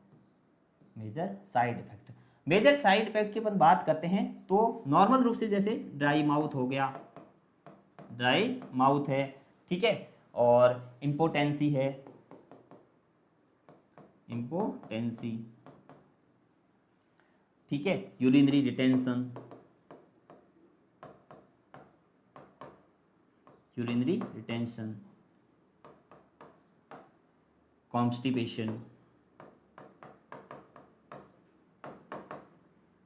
Speaker 1: Major side effect, major side effect की अपन बात करते हैं तो नॉर्मल रूप से जैसे ड्राई माउथ हो गया, ड्राई माउथ है, ठीक है, और इम्पोटेंसी है, इम्पोटेंसी, ठीक है, urinary retention, urinary retention, constipation,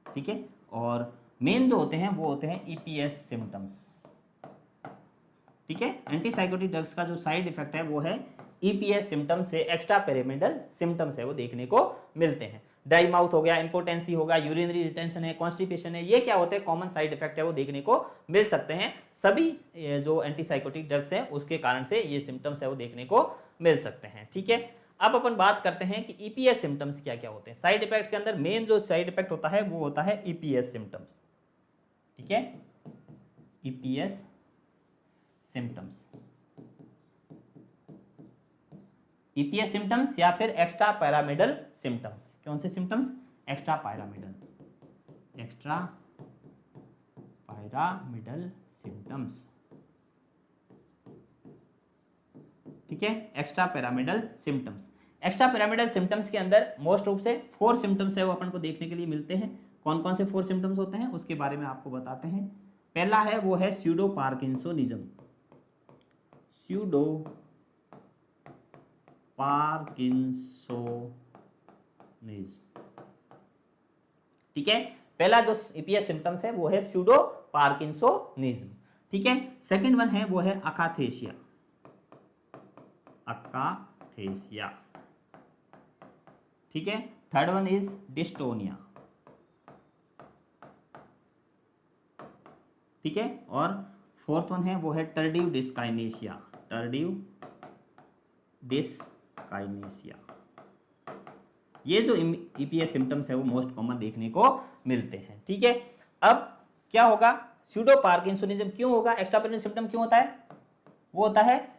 Speaker 1: ठीक है। और मेन जो होते हैं वो होते हैं ईपीएस सिम्टम्स, ठीक है। एंटीसाइकोटिक ड्रग्स का जो साइड इफेक्ट है वो है ईपीएस सिम्टम्स से एक्स्ट्रा पैरामिडल सिम्टम्स है वो देखने को मिलते हैं। ड्राई माउथ हो गया, इंपोटेंसी होगा, यूरिनरी रिटेंशन है, कॉन्स्टिपेशन है, ये क्या होते हैं कॉमन साइड इफेक्ट है वो देखने को मिल सकते हैं। सभी जो एंटीसाइकोटिक ड्रग्स है उसके कारण से ये सिम्टम्स है वो देखने को मिल सकते हैं, ठीक है। अब अपन बात करते हैं कि ईपीएस सिम्टम्स क्या क्या होते हैं। साइड इफेक्ट के अंदर मेन जो साइड इफेक्ट होता है वो होता है ईपीएस सिम्टम्स, ठीक है, ईपीएस सिम्टम्स, ईपीएस सिम्टम्स या फिर एक्स्ट्रा पैरामिडल सिम्टम्स। कौन से symptoms? Extra pyramidal, extra pyramidal symptoms, ठीक है, extra pyramidal symptoms. Extra pyramidal symptoms के अंदर मोस्ट रूप से 4 सिम्टम्स है वो अपन को देखने के लिए मिलते हैं। कौन कौन से 4 सिम्टम्स होते हैं उसके बारे में आपको बताते हैं। पहला है वो है स्यूडो पार्किंसोनिज्म, स्यूडो पार्किंसोनिज्म, ठीक है। पहला जो ईपीएस सिम्टम्स है वो है स्यूडो पार्किंसोनिज्म, ठीक है। सेकंड वन है वो है अकाथेशिया, अकाथेशिया, ठीक है। थर्ड वन इज डिस्टोनिया, ठीक है। और फोर्थ वन है वो है टर्डिव डिस्काइनेशिया, टर्डिव डिस्काइनेशिया। ये जो ईपीएस सिम्टम्स है वो मोस्ट कॉमन देखने को मिलते हैं, ठीक है। अब क्या होगा, स्यूडो पार्किंसोनिज्म क्यों होगा, एक्स्ट्रा पैरामिडल सिम्टम क्यों होता है? वो होता है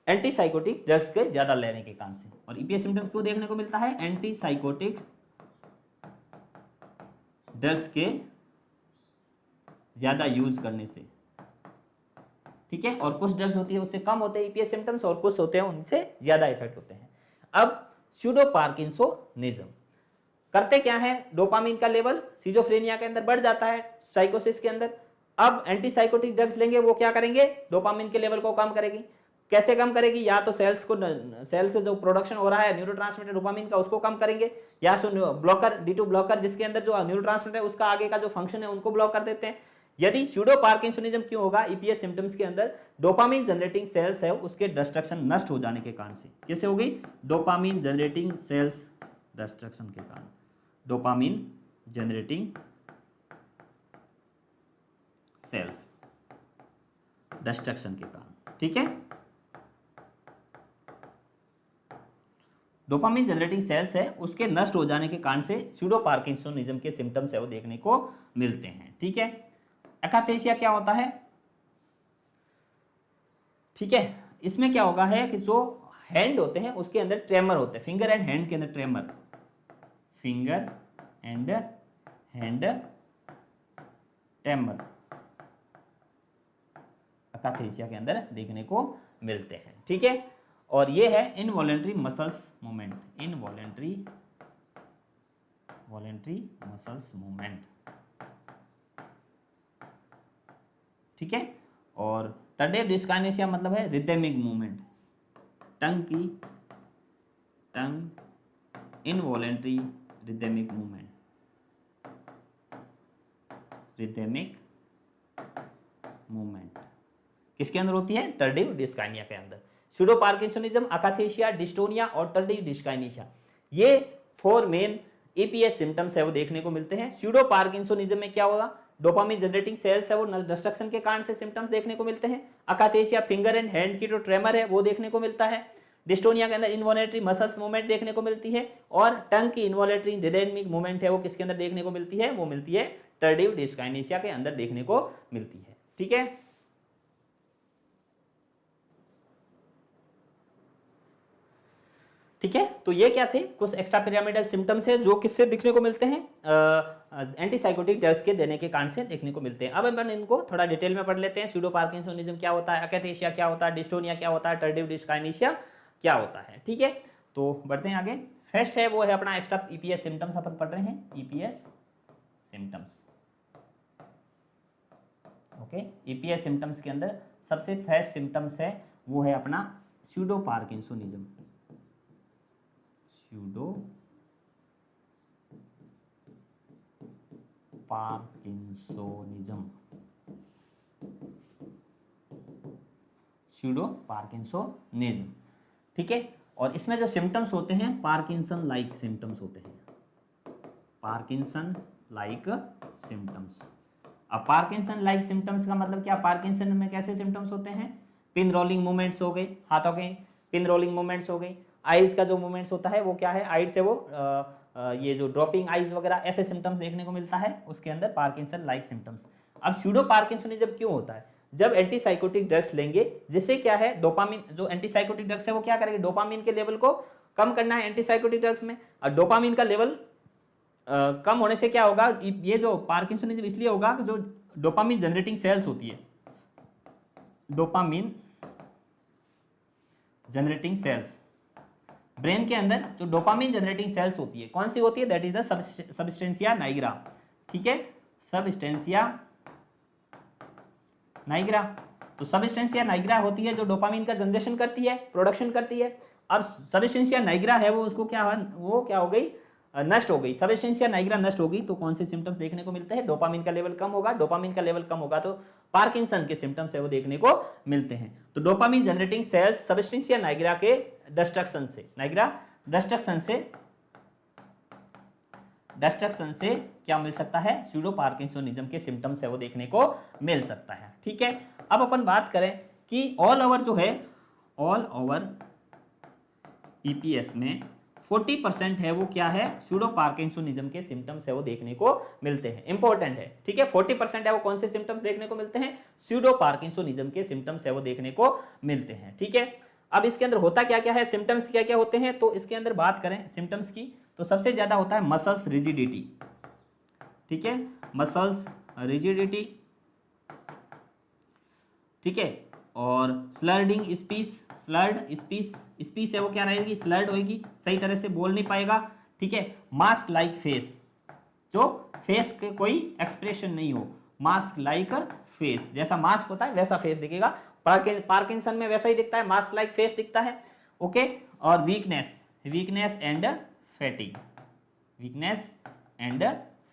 Speaker 1: एंटीसाइकोटिक ड्रग्स के ज्यादा लेने के कारण से। और ईपीएस सिम्टम क्यों देखने को मिलता है? एंटीसाइकोटिक ड्रग्स के ज्यादा यूज करने से, ठीक है। और कुछ ड्रग्स होती है उससे कम होते हैं ईपीएस सिम्टम्स और कुछ होते हैं उनसे ज्यादा इफेक्ट होते हैं। अब स्यूडो पार्किंसोनिज्म करते क्या है, डोपामिन का लेवल सिजोफ्रेनिया के अंदर बढ़ जाता है, साइकोसिस के अंदर। अब एंटीसाइकोटिक ड्रग्स लेंगे वो क्या करेंगे, डोपामिन के लेवल को कम करेगी। कैसे कम करेगी? या तो सेल्स से जो प्रोडक्शन हो रहा है न्यूरोट्रांसमीटर डोपामिन का उसको कम करेंगे, या तो ब्लॉकर D2 ब्लॉकर जिसके अंदर जो न्यूरोट्रांसमीटर है उसका आगे का जो फंक्शन है उनको ब्लॉक कर देते हैं। यदि स्यूडो पार्किंसोनिज्म क्यों होगा, ईपीएस सिम्टम्स के अंदर डोपामिन जनरेटिंग सेल्स है उसके डिस्ट्रक्शन नष्ट हो जाने के कारण से। कैसे हो गई? डोपामिन जनरेटिंग सेल्स डिस्ट्रक्शन के कारण, डोपामिन जनरेटिंग सेल्स डिस्ट्रक्शन के कारण, ठीक है। डोपामिन जनरेटिंग सेल्स है उसके नष्ट हो जाने के कारण से स्यूडो पार्किंसोनिज्म के सिम्टम्स है वो देखने को मिलते हैं, ठीक है। अकाथेशिया क्या होता है, ठीक है। इसमें क्या होगा है कि जो हैंड होते हैं उसके अंदर ट्रेमर होते हैं, फिंगर एंड हैंड के अंदर tremor, finger and hand tremor akathisia के अंदर देखने को मिलते हैं, ठीक है। और ये है involuntary muscles movement, involuntary muscles movement, ठीक है। और टर्डिव डिस्काइनेशिया मतलब है rhythmic movement, tongue involuntary rhythmic movement, rhythmic movement किसके अंदर होती है? टर्डिव डिस्काइनिया के अंदर। स्यूडो पार्किंसोनिज्म, अकाथेशिया, डिस्टोनिया और टर्डिव डिस्काइनेशिया, ये 4 मेन ईपीएस सिम्टम्स है वो देखने को मिलते हैं। स्यूडो पार्किंसोनिज्म में क्या होगा, डोपामिन जनरेटिंग सेल्स है वो डिस्ट्रक्शन के कारण से सिम्टम्स देखने को मिलते हैं। अकाथेशिया फिंगर एंड हैंड की जो ट्रेमर है वो देखने को मिलता है। डिस्टोनिया के अंदर इनवॉलेंट्री मसल्स मूवमेंट देखने को मिलती है। और टंग की इनवॉलेंट्री रिदमिक मूवमेंट है वो किसके अंदर देखने को मिलती है? वो मिलती है टर्डिव डिस्काइनेशिया के अंदर देखने को मिलती है, ठीक है। ठीक है, तो ये क्या थे कुछ एक्स्ट्रा पिरामिडल सिम्टम्स है जो किससे दिखने को मिलते हैं, एंटीसाइकोटिक ड्रग्स के देने के कारण से देखने को मिलते हैं। अब अपन इनको थोड़ा डिटेल में पढ़ लेते हैं। स्यूडो पार्किंसोनिज्म क्या होता है, अकाथेशिया क्या होता है, डिस्टोनिया क्या होता है, टर्डिव डिस्काइनेशिया क्या होता है, ठीक है। तो बढ़ते हैं आगे। फर्स्ट है वो है अपना एक्स्ट्रा ईपीएस सिम्टम्स, अपन पढ़ रहे हैं EPS symptoms. Okay, EPS symptoms के अंदर सबसे फर्स्ट सिम्टम्स है वो है अपना pseudo parkinsonism. Pseudo parkinsonism, pseudo parkinsonism, ठीक है। और इसमें जो सिम्टम्स होते हैं पार्किंसन लाइक सिम्टम्स होते हैं, पार्किंसन लाइक सिम्टम्स। अब पार्किंसन लाइक सिम्टम्स का मतलब क्या, पार्किंसन में कैसे सिम्टम्स होते हैं, पिन रोलिंग मूवमेंट्स हो गए, हाथों के पिन रोलिंग मूवमेंट्स हो गई, आईज का जो मूवमेंट्स होता है वो क्या है, आईज से वो ये जो ड्रॉपिंग आईज वगैरह ऐसे सिम्टम्स देखने को मिलता है उसके अंदर पार्किंसन लाइक सिम्टम्स। अब स्यूडो पार्किंसोनिज्म क्यों होता है, जब एंटीसाइकोटिक ड्रग्स लेंगे, जिससे क्या है डोपामिन, जो एंटीसाइकोटिक ड्रग्स है वो क्या करेंगे, डोपामिन के लेवल को कम करना है एंटीसाइकोटिक ड्रग्स में। और डोपामिन का लेवल कम होने से क्या होगा, ये जो पार्किंसोनिज्म इसलिए होगा कि जो डोपामिन जनरेटिंग सेल्स होती है, डोपामिन जनरेटिंग सेल्स, ब्रेन के अंदर जो डोपामिन जनरेटिंग सेल्स होती है, कौन सी होती है, दैट इज द सबस्टेंसिया नाइग्रा, ठीक है, सबस्टेंसिया नाइग्रा। तो सबस्टेंसिया नाइग्रा होती है जो डोपामिन का जनरेशन करती है, प्रोडक्शन करती है। अब सबस्टेंसिया नाइग्रा है वो उसको क्या, वो क्या हो गई, नष्ट हो गई, सबस्टेंसिया नाइग्रा नष्ट हो गई, तो कौन से सिम्टम्स देखने को मिलते हैं, डोपामिन का लेवल कम होगा, डोपामिन का लेवल कम होगा तो पार्किंसन के सिम्टम्स है वो देखने को मिलते हैं। तो डोपामिन जनरेटिंग सेल्स सबस्टेंसिया नाइग्रा के डिस्ट्रक्शन से, नाइग्रा डिस्ट्रक्शन से क्या मिल सकता है, स्यूडो पार्किंसोनिज्म के सिम्टम्स है वो देखने को मिल सकता है, ठीक है। अब अपन बात करें कि ऑल ओवर जो है, ऑल ओवर ईपीएस में 40% है वो क्या है, स्यूडो पार्किंसोनिज्म के सिम्टम्स है वो देखने को मिलते हैं, इंपॉर्टेंट है, ठीक है। 40% है वो कौन से सिम्टम्स देखने को मिलते हैं, स्यूडो पार्किंसोनिज्म के सिम्टम्स है वो देखने को मिलते हैं, ठीक है। अब इसके अंदर होता क्या क्या है, सिम्टम्स क्या क्या होते हैं, तो इसके अंदर बात करें सिम्टम्स की तो सबसे ज्यादा होता है मसल्स रिजिडिटी, ठीक है, मसल्स रिजिडिटी, ठीक है, और स्लर्डिंग स्पीच, स्पीच है वो क्या रहेगी, स्लर्ड होगी, सही तरह से बोल नहीं पाएगा, ठीक है। मास्क लाइक फेस, जो फेस के कोई एक्सप्रेशन नहीं हो, मास्क लाइक फेस, जैसा मास्क होता है वैसा फेस दिखेगा, पार्किंसन में वैसा ही दिखता है, मास्क लाइक फेस दिखता है, ओके। और weakness and fatigue, weakness and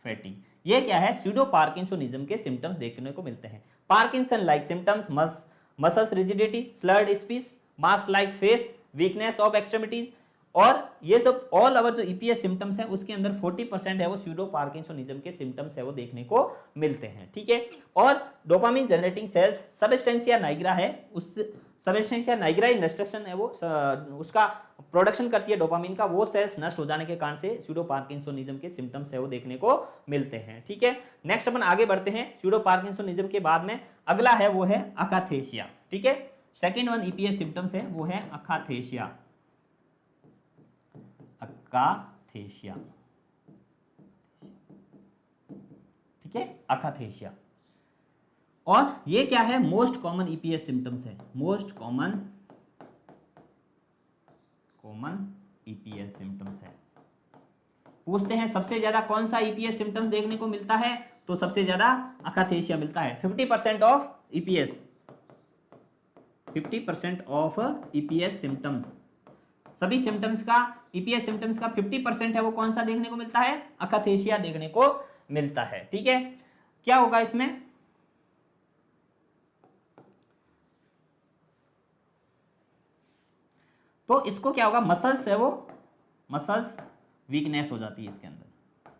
Speaker 1: fatigue, ये क्या है, स्यूडो पार्किंसोनिज्म के सिम्टम्स देखने को मिलते हैं। Parkinson like symptoms, muscles rigidity, slurred speech, mask like face, weakness of extremities, और ये सब ऑल ओवर जो ईपीएस सिम्टम्स है उसके अंदर 40% है वो स्यूडो पार्किंसोनिज्म के सिम्टम्स है वो देखने को मिलते हैं, ठीक है। और डोपामिन जनरेटिंग सेल्स सबस्टेंसिया नाइग्रा है, उस सबस्टेंसिया नाइग्रा इंस्ट्रक्शन है वो उसका प्रोडक्शन करती है डोपामिन का, वो सेल्स नष्ट हो जाने के कारण से स्यूडो पार्किंसोनिज्म के सिम्टम्स है वो देखने को मिलते हैं, ठीक है। नेक्स्ट अपन आगे बढ़ते हैं, स्यूडो पार्किंसोनिज्म के बाद में अगला है वो है अकाथेशिया, ठीक है। सेकेंड वन ईपीएस सिम्टम्स है वो है अकाथेशिया, अकाथेशिया, ठीक है, अकाथेशिया। और ये क्या है, मोस्ट कॉमन ईपीएस सिम्टम्स है, मोस्ट कॉमन ईपीएस सिम्टम्स है। पूछते हैं सबसे ज्यादा कौन सा ईपीएस सिम्टम्स देखने को मिलता है, तो सबसे ज्यादा अकाथेशिया मिलता है, 50% of EPS, 50% of EPS symptoms, सभी सिम्टम्स का, ईपीएस सिम्टम्स का 50% है वो कौन सा देखने को मिलता है, अकाथेशिया देखने को मिलता है, ठीक है। क्या होगा इसमें, तो इसको क्या होगा, मसल्स है वो, मसल्स वीकनेस हो जाती है इसके अंदर,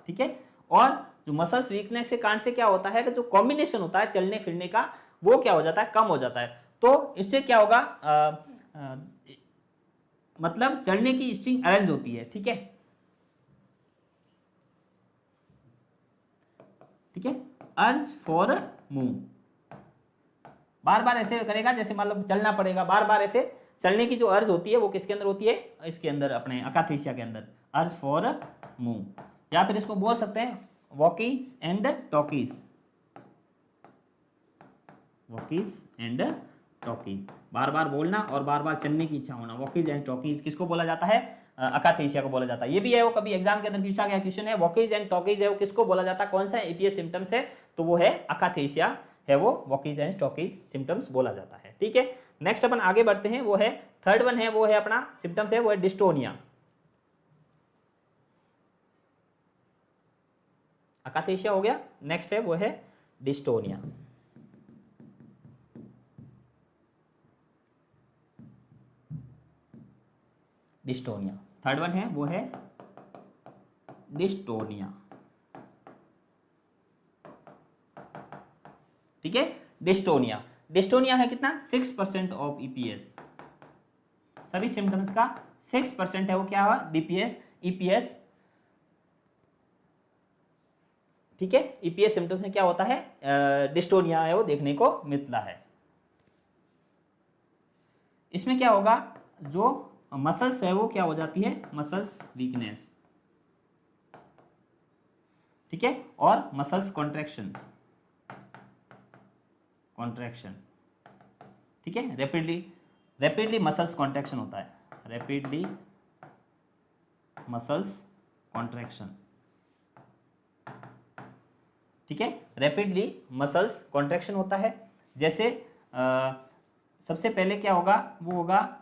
Speaker 1: ठीक है। और जो मसल्स वीकनेस के कारण से क्या होता है कि जो कॉम्बिनेशन होता है चलने फिरने का वो क्या हो जाता है, कम हो जाता है। तो इससे क्या होगा, मतलब चलने की स्ट्रिंग अरेंज होती है, ठीक है, ठीक है, अर्ज फॉर मूव, बार बार ऐसे करेगा जैसे मतलब चलना पड़ेगा, बार बार ऐसे चलने की जो अर्ज होती है वो किसके अंदर होती है, इसके अंदर, अपने अकाथेशिया के अंदर, अर्ज फॉर मूव, या फिर इसको बोल सकते हैं walkies and talkies, walkies and talkies, बार बार बोलना और बार बार चलने की इच्छा होना, वॉकीज एंड टॉकीज किसको बोला जाता है? अकाथेसिया को बोला जाता है। ये भी है वो कभी एग्जाम के अंदर पूछा गया क्वेश्चन है, वॉकीज एंड टॉकीज है वो किसको बोला जाता है, कौन सा ईपीएस सिम्टम्स है? तो वो है अकाथेसिया है, वो वॉकीज एंड टॉकीज सिम्टम्स बोला जाता है। ठीक है, नेक्स्ट अपन आगे बढ़ते हैं, वो है थर्ड वन है, वो है अपना सिम्टम्स है, वो है डिस्टोनिया। अकाथेसिया हो गया, नेक्स्ट है वो है डिस्टोनिया। डिस्टोनिया थर्ड वन है, वो है डिस्टोनिया। ठीक है, डिस्टोनिया, डिस्टोनिया है कितना? 6% ऑफ ईपीएस, सभी सिम्टम्स का 6% है वो क्या हुआ? DPS, EPS. ठीक है, ईपीएस सिम्टम्स में क्या होता है? डिस्टोनिया है वो देखने को मिलता है। इसमें क्या होगा? जो मसल्स है वो क्या हो जाती है? Muscles weakness. ठीक है, और मसल्स कॉन्ट्रैक्शन, कॉन्ट्रैक्शन। ठीक है, रैपिडली मसल्स कॉन्ट्रैक्शन होता है, रैपिडली मसल्स कॉन्ट्रैक्शन। ठीक है, रैपिडली मसल्स कॉन्ट्रैक्शन होता है। जैसे सबसे पहले क्या होगा? वो होगा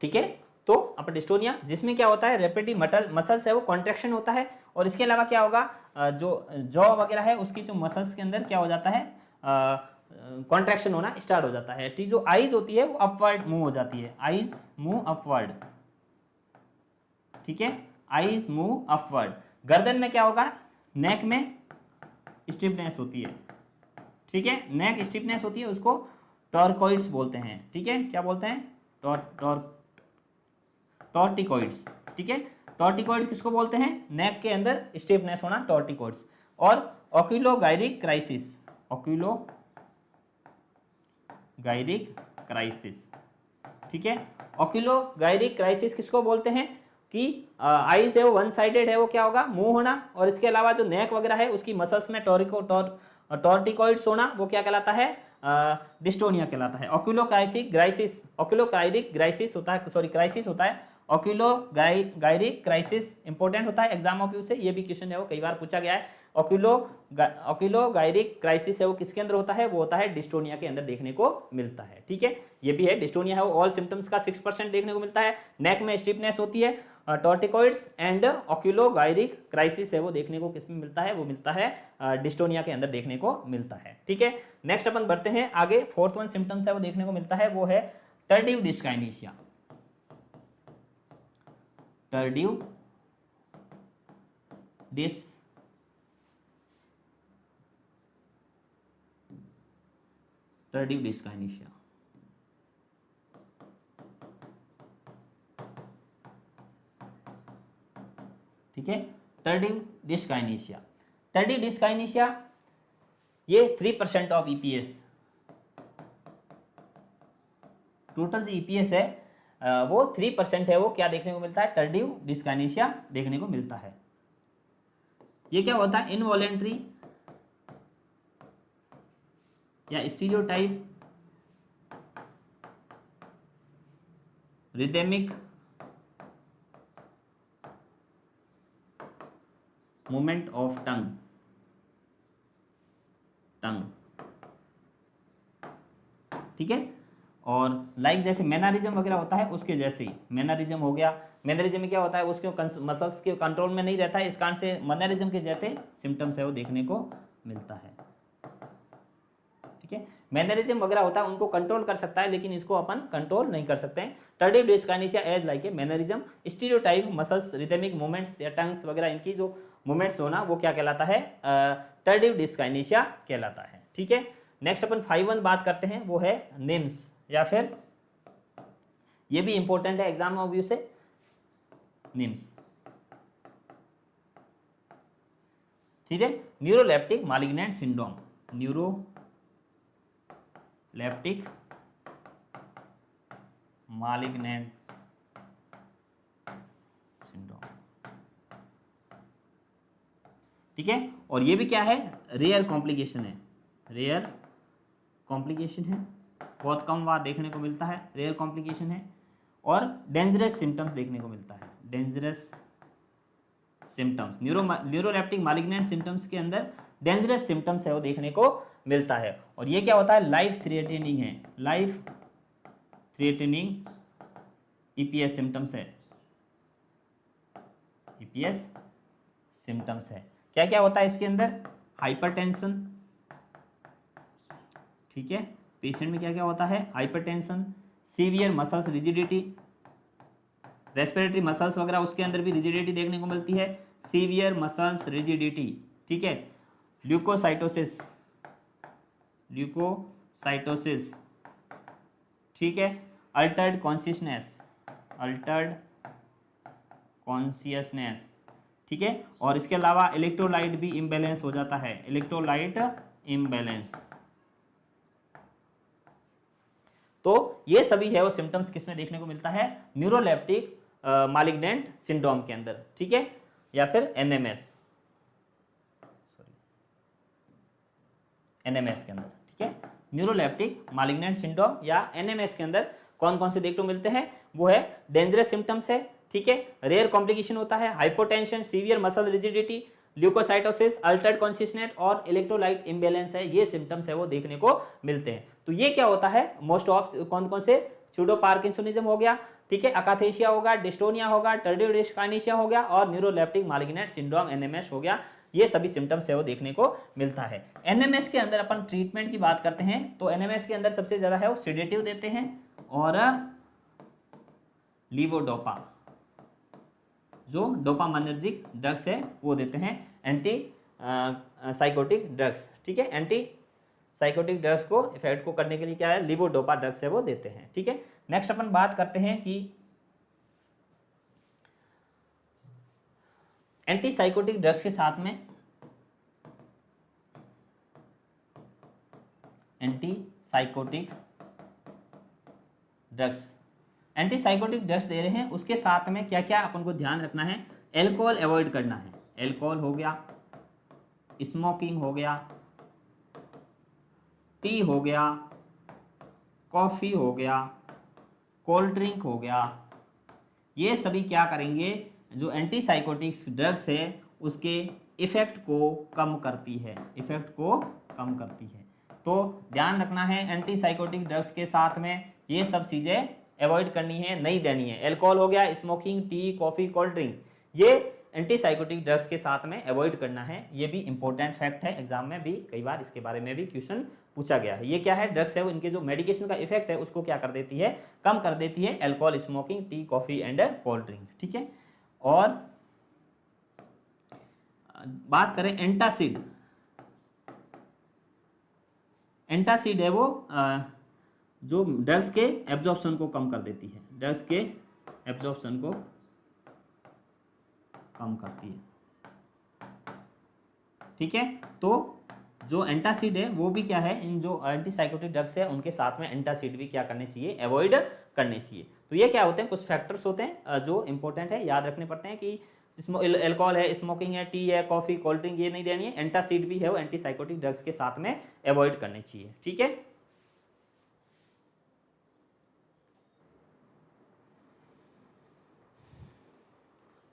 Speaker 1: ठीक है, तो अपन डिस्टोनिया जिसमें क्या होता है? रैपिडली मसल्स है वो कॉन्ट्रैक्शन होता है। और इसके अलावा क्या होगा? जो जॉ वगैरह है उसकी जो मसल्स के अंदर क्या हो जाता है? कॉन्ट्रैक्शन होना स्टार्ट हो जाता है। ठीक, जो आईज होती है वो अपवर्ड मूव हो जाती है, आईज मूव अपवर्ड। ठीक है, आईज मूव अपवर्ड। गर्दन में क्या होगा? नेक में स्टिफनेस होती है। ठीक है, नेक स्टिफनेस होती है, उसको टॉर्कोइड्स बोलते हैं। ठीक है, क्या बोलते हैं? टॉर्टिकोइड्स। ठीक है, टॉर्टिकोइड्स किसको बोलते हैं? नेक के अंदर स्टिफनेस होना, टॉर्टिकोइड्स। और ओक्यूलोगायरिक क्राइसिस, ओक्यूलोगायरिक क्राइसिस। ठीक है, ओक्यूलोगायरिक क्राइसिस किसको बोलते हैं? कि आईज है वो वन साइडेड है, वो क्या होगा? मूव होना। और इसके अलावा जो नेक वगैरह है उसकी मसल्स में टॉर्टिकोइड्स होना, वो क्या कहलाता है? डिस्टोनिया कहलाता है। ओक्यूलोगायरिक ग्राइसिस होता है, सॉरी क्राइसिस होता है। ओक्यूलोगायरिक क्राइसिस इंपॉर्टेंट होता है एग्जाम ऑफ यू से, ये भी क्वेश्चन है वो कई बार पूछा गया है। ओक्यूलोगायरिक क्राइसिस है वो किसके अंदर होता है? वो होता है डिस्टोनिया के अंदर देखने को मिलता है। ठीक है, ये भी है, डिस्टोनिया है वो ऑल सिम्टम्स का 6% देखने को मिलता है। नेक में स्टिफनेस होती है, टॉर्टिकोइड्स एंड ओक्यूलोगायरिक क्राइसिस है वो देखने को किसमें मिलता है? वो मिलता है डिस्टोनिया के अंदर देखने को मिलता है। ठीक है, नेक्स्ट अपन बढ़ते हैं आगे। फोर्थ वन सिम्टम्स है वो देखने को मिलता है, वो है टर्डिव डिस्काइनेशिया। टर्डिव डिस्काइनेशिया। ठीक है, टर्डिव डिस्काइनेशिया। टर्डिव डिस्काइनेशिया ये 3% ऑफ ईपीएस, टोटल जो ईपीएस है वो 3% है, वो क्या देखने को मिलता है? टर्डिव डिस्काइनेशिया देखने को मिलता है। ये क्या होता है? इनवॉलेंट्री या stereotype rhythmic movement of tongue, ठीक है। और लाइक जैसे मैनरिज्म वगैरह होता है उसके जैसे ही मैनरिज्म हो गया। मैनरिज्म में क्या होता है? उसके मसल्स के कंट्रोल में नहीं रहता है, इस कारण से मैनरिज्म के जैसे सिम्टम्स है वो देखने को मिलता है। ठीक है, मैनरिज्म वगैरह होता है उनको कंट्रोल कर सकता है, लेकिन इसको अपन कंट्रोल नहीं कर सकते हैं। Tardive dyskinesia as like a mannerism, stereotype muscles rhythmic movements या टंग्स वगैरह इनकी जो मूवमेंट्स होना वो क्या कहलाता है? टर्डिव डिस्काइनेशिया कहलाता है। ठीक है, नेक्स्ट अपन 5 बात करते हैं, वो है निम्स, या फिर ये भी इंपॉर्टेंट है एग्जाम में व्यू से, निम्स। ठीक है, न्यूरोलेप्टिक मालिग्नेंट सिंड्रोम, न्यूरोलेप्टिक मालिग्नेंट सिंड्रोम। ठीक है। और ये भी क्या है, रेयर कॉम्प्लिकेशन है, रेयर कॉम्प्लिकेशन है, बहुत कम बार देखने को मिलता है, रेयर कॉम्प्लिकेशन है। और डेंजरस सिम्टम्स देखने को मिलता है, डेंजरस सिम्टम्स, न्यूरोलेप्टिक मालिग्नेंट सिम्टम्स के अंदर डेंजरस सिम्टम्स है वो देखने को मिलता है। और ये क्या होता है, लाइफ थ्रेटनिंग है, लाइफ थ्रेटनिंग ईपीएस सिम्टम्स है, ईपीएस सिम्टम्स है। क्या क्या होता है इसके अंदर, हाइपरटेंशन, ठीक है, पेशेंट में क्या क्या होता है, hypertension, severe muscles rigidity, respiratory muscles वगैरह उसके अंदर भी रिजिडिटी देखने को मिलती है, सीवियर मसल्स रिजिडिटी, ठीक है, ल्यूकोसाइटोसिस, ल्यूकोसाइटोसिस, ठीक है, अल्टर्ड कॉन्शियसनेस, अल्टर्ड कॉन्शियसनेस, ठीक है। और इसके अलावा इलेक्ट्रोलाइट भी इम्बैलेंस हो जाता है, इलेक्ट्रोलाइट इम्बैलेंस। तो ये सभी है वो सिम्टम्स किसमें देखने को मिलता है, न्यूरोलेप्टिक मालिग्नेंट सिंड्रोम के अंदर, ठीक है, या फिर एनएमएस, सॉरी एनएमएस के अंदर, ठीक है। न्यूरोलेप्टिक मालिग्नेंट सिंड्रोम या एनएमएस के अंदर कौन कौन से देखने को मिलते हैं, वो है डेंजरस सिम्टम्स है, ठीक है, रेयर कॉम्प्लिकेशन होता है, hypotension, severe muscle rigidity, leucocytosis, altered consciousness और इलेक्ट्रोलाइट इम्बैलेंस है, ये सिम्टम्स है वो देखने को मिलते हैं। तो ये क्या होता है, मोस्ट ऑफ कौन कौन से, सूडो पार्किंसोनिज्म हो गया, ठीक है, अकाथेशिया होगा, डिस्टोनिया होगा, टार्डिव डिस्काइनेसिया हो गया और न्यूरोलेप्टिक मालिग्नेंट सिंड्रोम एनएमएस हो गया, ये सभी सिम्टम्स है वो देखने को मिलता है। एनएमएस के अंदर अपन ट्रीटमेंट की बात करते हैं तो एनएमएस के अंदर सबसे ज्यादा है वो सेडेटिव देते हैं और लीवोडोपा, जो डोपामाइनर्जिक ड्रग्स है वो देते हैं, एंटी साइकोटिक ड्रग्स, ठीक है, एंटी साइकोटिक ड्रग्स को इफेक्ट को करने के लिए क्या है, लीवोडोपा ड्रग्स है वो देते हैं, ठीक है। नेक्स्ट अपन बात करते हैं कि एंटी साइकोटिक ड्रग्स के साथ में anti psychotic drugs, anti psychotic drugs दे रहे हैं, उसके साथ में क्या क्या अपन को ध्यान रखना है, एल्कोहल अवॉइड करना है, एल्कोहल हो गया, स्मोकिंग हो गया, टी हो गया, कॉफ़ी हो गया, कोल्ड ड्रिंक हो गया, ये सभी क्या करेंगे, जो एंटी साइकोटिक्स ड्रग्स है उसके इफेक्ट को कम करती है, इफेक्ट को कम करती है। तो ध्यान रखना है एंटी साइकोटिक ड्रग्स के साथ में ये सब चीज़ें अवॉइड करनी है, नहीं देनी है। एल्कोहल हो गया, smoking, T, coffee, cold drink, ये एंटी साइकोटिक ड्रग्स के साथ में अवॉइड करना है। ये भी इंपॉर्टेंट फैक्ट है, एग्जाम में भी कई बार इसके बारे में भी क्वेश्चन पूछा गया है। ये क्या है, ड्रग्स है वो इनके जो मेडिकेशन का इफेक्ट है उसको क्या कर देती है, कम कर देती है, alcohol, smoking, T, coffee and cold drink, ठीक है। और बात करें एंटासिड, एंटासिड है वो जो ड्रग्स के एब्जॉर्प्शन को कम कर देती है, ड्रग्स के एब्जॉर्प्शन को कम करती है, ठीक है। तो जो एंटासिड है वो भी क्या है, इन जो एंटी साइकोटिक ड्रग्स है उनके साथ में एंटासिड भी क्या करने चाहिए, अवॉइड करने चाहिए। तो ये क्या होते हैं, कुछ फैक्टर्स होते हैं जो इंपॉर्टेंट है, याद रखने पड़ते हैं कि एल्कोहल है, स्मोकिंग है, टी है, कॉफ़ी, कोल्ड ड्रिंक ये नहीं देनी है, एंटासिड भी है वो एंटी साइकोटिक ड्रग्स के साथ में अवॉइड करने चाहिए, ठीक है।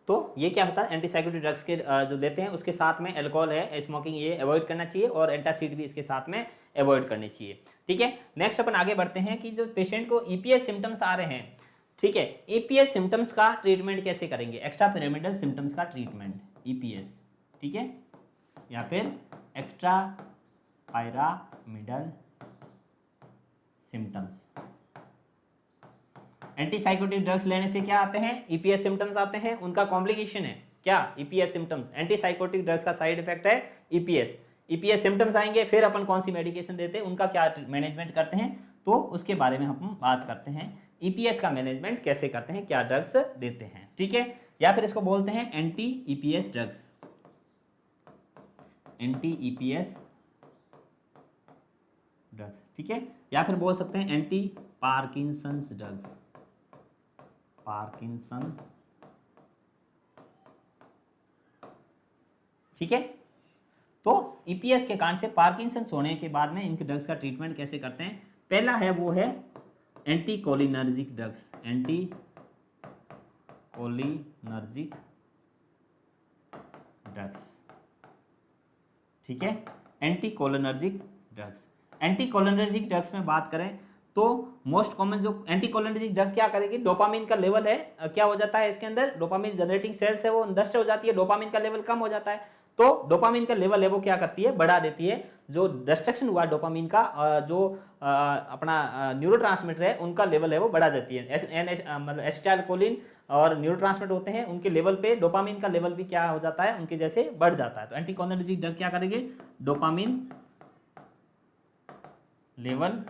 Speaker 1: तो ये क्या होता है, एंटीसाइकोटिक ड्रग्स के जो देते हैं उसके साथ में एल्कोहल है, स्मोकिंग ये अवॉइड करना चाहिए और एंटासिड भी इसके साथ में अवॉइड करनी चाहिए, ठीक है। नेक्स्ट अपन आगे बढ़ते हैं कि जो पेशेंट को ईपीएस सिम्टम्स आ रहे हैं, ठीक है, ईपीएस सिम्टम्स का ट्रीटमेंट कैसे करेंगे, एक्स्ट्रा पिरामिडल सिम्टम्स का ट्रीटमेंट, ईपीएस, ठीक है, या फिर extra pyramidal symptoms. Antipsychotic drugs लेने से क्या आते हैं, ईपीएस सिम्टम्स आते हैं, उनका कॉम्प्लिकेशन है क्या, ईपीएस सिम्टम्स। एंटीसाइकोटिक ड्रग्स का साइड इफेक्ट है ईपीएस, ईपीएस सिम्टम्स आएंगे, फिर अपन कौन सी मेडिकेशन देते हैं, उनका क्या मैनेजमेंट करते हैं, तो उसके बारे में हम बात करते हैं, ईपीएस का मैनेजमेंट कैसे करते हैं, क्या ड्रग्स देते हैं, ठीक है। या फिर इसको बोलते हैं anti EPS drugs, anti EPS drugs, ठीक है। या फिर बोल सकते हैं एंटी पार्किंसंस ड्रग्स, पार्किंसन, ठीक है। तो ईपीएस के कारण से पार्किंसंस होने के बाद में इनके ड्रग्स का ट्रीटमेंट कैसे करते हैं? पहला है वो है anti cholinergic drugs, anti cholinergic drugs, ठीक है, anti cholinergic drugs. Anti cholinergic drugs में बात करें तो मोस्ट कॉमन जो एंटी कोलिनर्जिक ड्रग क्या करेगी, डोपामिन का लेवल है क्या हो जाता है इसके अंदर, डोपामिन जनरेटिंग सेल्स है वो नष्ट हो जाती है, डोपामिन का लेवल कम हो जाता है, तो डोपामिन का लेवल है वो क्या करती है, बढ़ा देती है। जो डिस्ट्रक्शन हुआ डोपामिन का, जो अपना न्यूरोट्रांसमीटर है उनका लेवल है वो बढ़ा देती है। मतलब एसिटाइलकोलिन और न्यूरोट्रांसमीटर होते हैं, उनके लेवल पे डोपामिन का लेवल भी क्या हो जाता है, उनके जैसे बढ़ जाता है। तो एंटी कोलिनर्जिक ड्रग क्या करेंगे, डोपामिन लेवल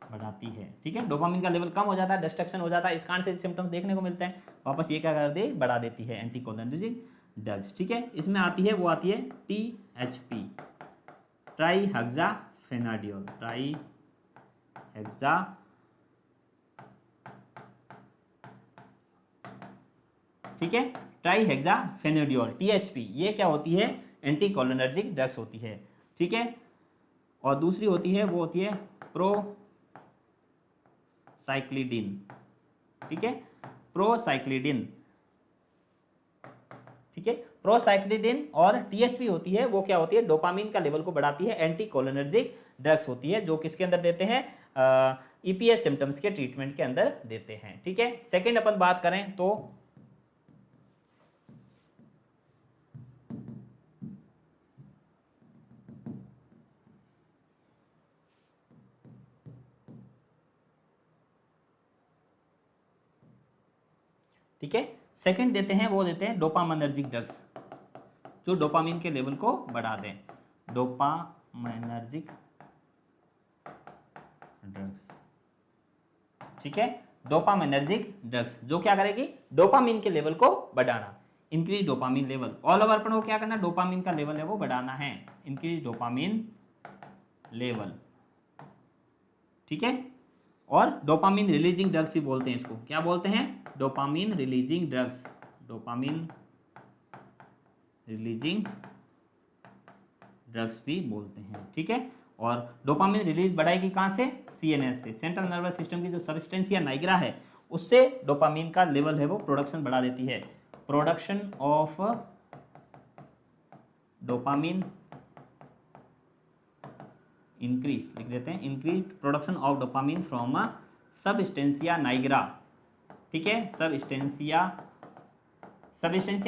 Speaker 1: बढ़ाती है, ठीक है, डोपामिन का लेवल कम हो जाता है, डिस्ट्रक्शन हो जाता है, इस कारण से सिम्टम्स देखने को मिलते हैं, वापस ये क्या कर दे, बढ़ा देती है एंटी कोलिनर्जिक ड्रग्स, ठीक है। इसमें आती है वो आती है THP, ट्राईहेक्साफेनाडियोल, ट्राईहेक्सा ठीक है, ट्राईहेक्साफेनाडियोल THP, ये क्या होती है, एंटी कोलिनर्जिक ड्रग्स होती है, ठीक है। और दूसरी होती है वो होती है प्रोसाइक्लिडिन, ठीक है, प्रोसाइक्लिडिन, ठीक है। प्रोसाइक्लिडिन और THP होती है वो क्या होती है, डोपामिन का लेवल को बढ़ाती है, एंटी कोलिनर्जिक ड्रग्स होती है, जो किसके अंदर देते हैं, EPS सिम्टम्स के ट्रीटमेंट के अंदर देते हैं, ठीक है। सेकंड अपन बात करें तो ठीक है, सेकंड देते हैं वो देते हैं डोपामिनर्जिक ड्रग्स, जो डोपामिन के लेवल को बढ़ा दें, डोपामिनर्जिक ड्रग्स, ठीक है, डोपामिनर्जिक ड्रग्स जो क्या करेगी, डोपामिन के लेवल को बढ़ाना, increase dopamine level, all over अपन को क्या करना, डोपामिन का लेवल है वो बढ़ाना है, इंक्रीज डोपामिन लेवल, ठीक है। और डोपामिन रिलीजिंग ड्रग्स ही बोलते हैं इसको, क्या बोलते हैं, dopamine releasing drugs, dopamine releasing drugs भी बोलते हैं, ठीक है। और डोपामिन रिलीज बढ़ाएगी कहाँ से, CNS से, सेंट्रल नर्वस सिस्टम की जो सबस्टेंसिया नाइग्रा है उससे डोपामिन का लेवल है वो प्रोडक्शन बढ़ा देती है, प्रोडक्शन ऑफ डोपामिन इंक्रीज, लिख देते हैं, increase production of dopamine from substantia nigra, ठीक है, सबस्टेंसिया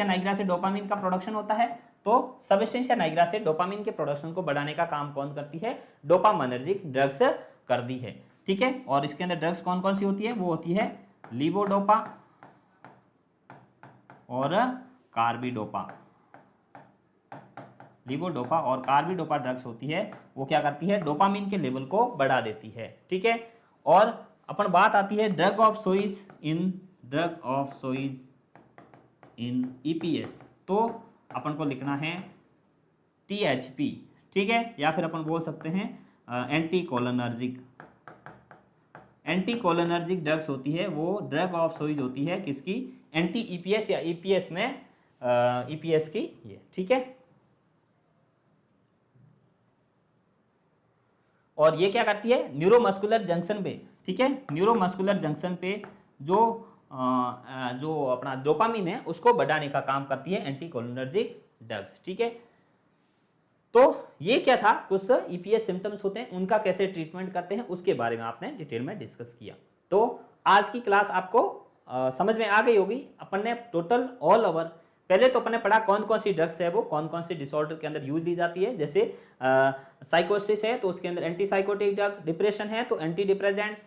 Speaker 1: नाइग्रा से डोपामिन का प्रोडक्शन होता है, तो सबस्टेंसिया नाइग्रा से डोपामिन के प्रोडक्शन को बढ़ाने का काम कौन करती है, डोपामिनर्जिक ड्रग्स कर दी है, ठीक है। और इसके अंदर ड्रग्स कौन कौन सी होती है, वो होती है लीवोडोपा और कार्बिडोपा, लीवोडोपा और कार्बिडोपा ड्रग्स होती है, वो क्या करती है, डोपामिन के लेवल को बढ़ा देती है, ठीक है। और अपन बात आती है drug of choice in EPS, तो अपन को लिखना है THP, ठीक है, या फिर अपन बोल सकते हैं एंटी कोलिनर्जिक ड्रग्स होती है, वो ड्रग ऑफ चॉइस होती है किसकी, एंटी EPS या EPS में EPS की ये, ठीक है। और ये क्या करती है, न्यूरोमस्कुलर जंक्शन पे, ठीक है, न्यूरोमस्कुलर जंक्शन पे जो अपना डोपामिन है उसको बढ़ाने का काम करती है एंटी कोलिनर्जिक ड्रग्स, ठीक है। तो ये क्या था, कुछ EPS सिम्टम्स होते हैं उनका कैसे ट्रीटमेंट करते हैं उसके बारे में आपने डिटेल में डिस्कस किया। तो आज की क्लास आपको समझ में आ गई होगी। अपन ने टोटल ऑल ओवर पहले तो अपन ने पढ़ा कौन कौन सी ड्रग्स है वो कौन कौन सी डिसऑर्डर के अंदर यूज ली जाती है, जैसे साइकोसिस है तो उसके अंदर एंटी साइकोटिक ड्रग, डिप्रेशन है तो एंटी डिप्रेसेंट्स,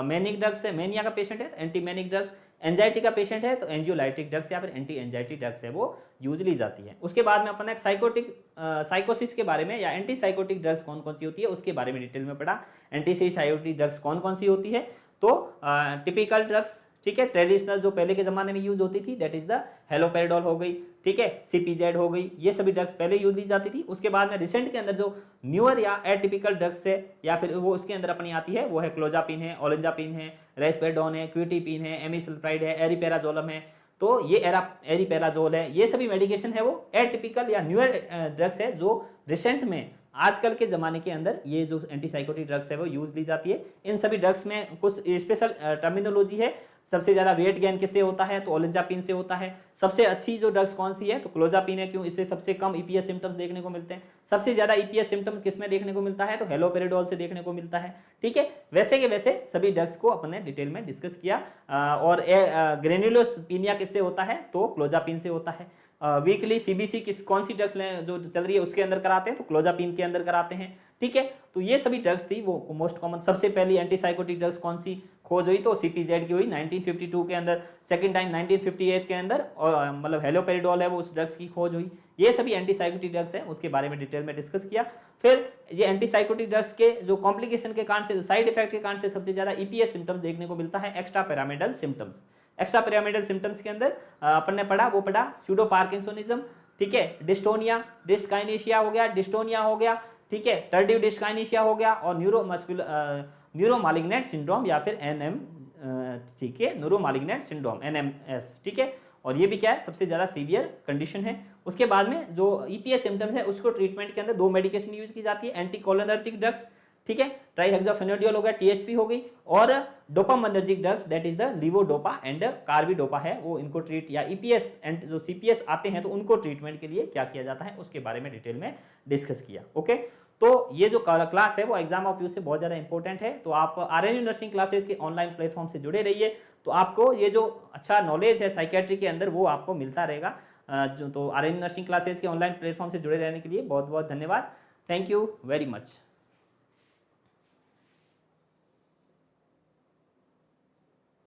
Speaker 1: मैनिक ड्रग्स है, मेनिया का पेशेंट है तो एंटी मैनिक ड्रग्स, एंजाइटी का पेशेंट है तो एंजियोलाइटिक ड्रग्स या फिर एंटी एंजाइटी ड्रग्स है वो यूज ली जाती है। उसके बाद में अपन ने साइकोसिस के बारे में या एंटी साइकोटिक ड्रग्स कौन कौन सी होती है उसके बारे में डिटेल में पढ़ा, एंटी साइकोटिक ड्रग्स कौन कौन सी होती है, तो टिपिकल ड्रग्स, ठीक है, ट्रेडिशनल जो पहले के जमाने में यूज होती थी दैट इज द हेलोपेरिडोल हो गई, ठीक है, CPZ हो गई, ये सभी ड्रग्स पहले यूज ली जाती थी। उसके बाद में रिसेंट के अंदर जो न्यूअर या एटिपिकल ड्रग्स है या फिर वो उसके अंदर अपनी आती है वो है क्लोजापिन है, ओलेंजापिन है, रेस्पेडोन है, क्विटिपिन है, एमिसल्प्राइड है, एरिपेराजोलम है, तो ये एरिपेराजोल है, ये सभी मेडिकेशन है वो एटिपिकल या न्यूअर ड्रग्स है जो रिसेंट में आजकल के ज़माने के अंदर ये जो एंटीसाइकोटिक ड्रग्स है वो यूज ली जाती है। इन सभी ड्रग्स में कुछ स्पेशल टर्मिनोलॉजी है। सबसे ज़्यादा वेट गेन किससे होता है, तो ओलेंजापिन से होता है। सबसे अच्छी जो ड्रग्स कौन सी है, तो क्लोजापिन है। क्यों, इससे सबसे कम ईपीएस सिम्टम्स देखने को मिलते हैं। सबसे ज़्यादा ईपीएस सिम्टम्स किसमें देखने को मिलता है, तो हेलोपेरिडोल से देखने को मिलता है। ठीक है, वैसे के वैसे सभी ड्रग्स को अपने डिटेल में डिस्कस किया। और ग्रेन्युलोसपीनिया किससे होता है, तो क्लोजापिन से होता है। वीकली सीबीसी कौन सी ड्रग्स जो चल रही है उसके अंदर कराते हैं, तो क्लोजापिन के अंदर कराते हैं। ठीक है, तो ये सभी ड्रग्स थी वो मोस्ट कॉमन। सबसे पहली एंटीसाइकोटिक ड्रग्स कौन सी खोज हुई, तो सीपीजेड की हुई 1952 के अंदर। सेकंड टाइम 1958 के अंदर, और मतलब हेलोपेरिडोल है वो उस ड्रग्स की खोज हुई। ये सभी एंटीसाइकोटिक ड्रग्स है, उसके बारे में डिटेल में डिस्कस किया। फिर ये एंटीसाइकोटिक ड्रग्स के जो कॉम्प्लिकेशन के कारण से, साइड इफेक्ट के कारण से सबसे ज्यादा ईपीएस सिम्टम्स देखने को मिलता है, extra pyramidal symptoms. Extra pyramidal symptoms के अंदर अपन ने पढ़ा सूडो पार्किंसोनिज्म, ठीक है, डिस्टोनिया, डिस्काइनेशिया हो गया, डिस्टोनिया हो गया, ठीक है, टर्डिव डिस्काइनेशिया हो गया, और न्यूरोमालिग्नेंट सिंड्रोम या फिर एनएम, ठीक है, न्यूरोमालिग्नेंट सिंड्रोम एनएमएस। ठीक है, और ये भी क्या है, सबसे ज्यादा सीवियर कंडीशन है। उसके बाद में जो ईपीएस सिम्टम्स है उसको ट्रीटमेंट के अंदर दो मेडिकेशन यूज की जाती है, एंटीकोलिनर्जिक ड्रग्स, ठीक है, ट्राइहेक्साफेनोडियोल हो गया, टीएचपी हो गई, और dopaminergic drugs that is the levodopa and carbidopa है वो, इनको ट्रीट, या ईपीएस एंड जो सीपीएस आते हैं तो उनको ट्रीटमेंट के लिए क्या किया जाता है उसके बारे में डिटेल में डिस्कस किया। ओके, तो ये जो क्लास है वो एग्जाम ऑफ यू से बहुत ज़्यादा इंपॉर्टेंट है। तो आप आरएनयू नर्सिंग क्लासेस के ऑनलाइन प्लेटफॉर्म से जुड़े रहिए, तो आपको ये जो अच्छा नॉलेज है साइकेट्री के अंदर वो आपको मिलता रहेगा। तो आरएनयू नर्सिंग क्लासेस के ऑनलाइन प्लेटफॉर्म से जुड़े रहने के लिए बहुत बहुत धन्यवाद। Thank you very much.